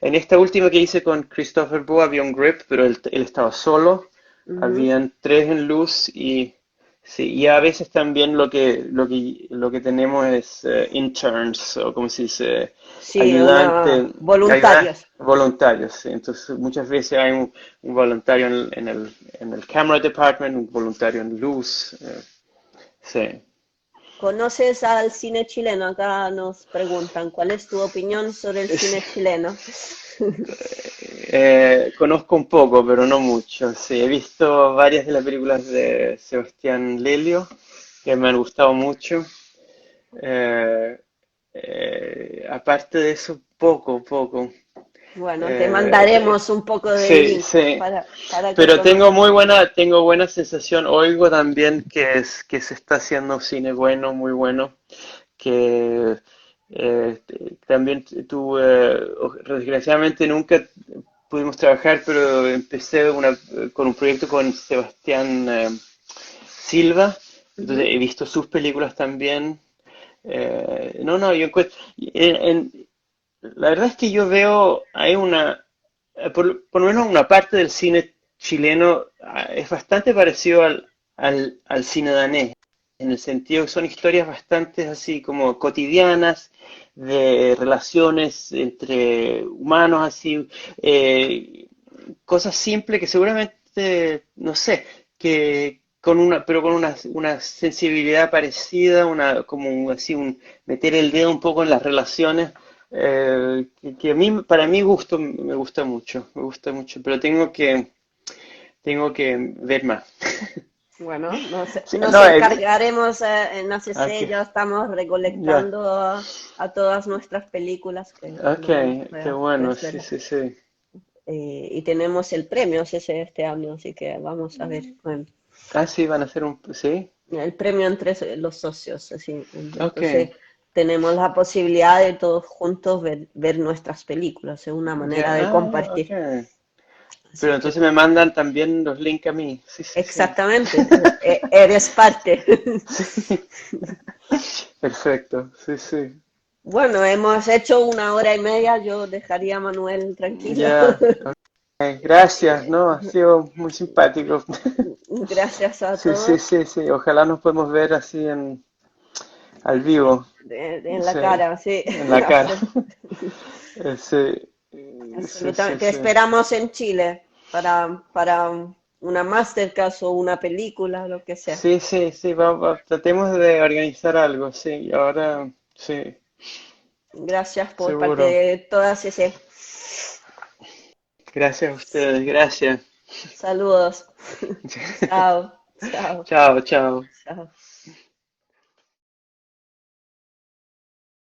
En esta última que hice con Christopher Boe había un grip, pero él estaba solo. Ujú. Habían tres en luz y sí, y a veces también lo que tenemos es interns, o como se dice, Sí, una ayudantes voluntarios. voluntarios. Sí. Entonces, muchas veces hay un voluntario en el camera department, un voluntario en luz. Sí. ¿Conoces al cine chileno? Acá nos preguntan, ¿cuál es tu opinión sobre el cine chileno? Conozco un poco, pero no mucho. Sí, he visto varias de las películas de Sebastián Lelio que me han gustado mucho. Eh, Aparte de eso, poco. Bueno, te Eh, de- mandaremos un poco de sí, link sí. para que Pero tengo conozcas. tengo buena sensación. Oigo también que se está haciendo cine bueno, muy bueno. Que también desgraciadamente nunca pudimos trabajar, pero empecé con un proyecto con Sebastián Silva. Entonces Ujú. he visto sus películas también. No, yo encuentro. La verdad es que yo veo, por lo menos una parte del cine chileno es bastante parecido al cine danés, en el sentido que son historias bastante así como cotidianas, de relaciones entre humanos, así, cosas simples que seguramente, no sé, que pero con una sensibilidad parecida, así meter el dedo un poco en las relaciones, que para mi gusto, me gusta mucho, pero tengo que ver más. Bueno, Sí, nos no, encargaremos en ok, ACC, ya estamos ya, recolectando a todas nuestras películas que ok, no qué bueno, puedes sí, verlas. sí, sí. Y tenemos el premio ese este año, así que vamos a ver. Bueno, Ah, sí, van a hacer sí, el premio entre los socios, así. ok, Entonces tenemos la posibilidad de todos juntos ver nuestras películas, es una ya, manera de ok. compartir. Pero Así que entonces me mandan también los links a mí, sí, sí, sí. exactamente, eres parte. Perfecto, sí, sí. Bueno, hemos hecho 1 hora y media, yo dejaría a Manuel tranquilo. Ya, gracias, ¿no? Ha sido muy simpático. Gracias a Sí, sí, todos sí, sí. Ojalá nos podemos ver así al vivo, en la sí, cara, sí, en la cara. Sí, sí, sí, absolutamente. Te sí. esperamos en Chile para una masterclass o una película, lo que sea. Sí, sí, sí, tratemos de organizar algo, sí, ahora, sí, Gracias por parte seguro. de todas ese. Gracias a ustedes, gracias. Saludos. Chao, chao, Chao, chao. chao.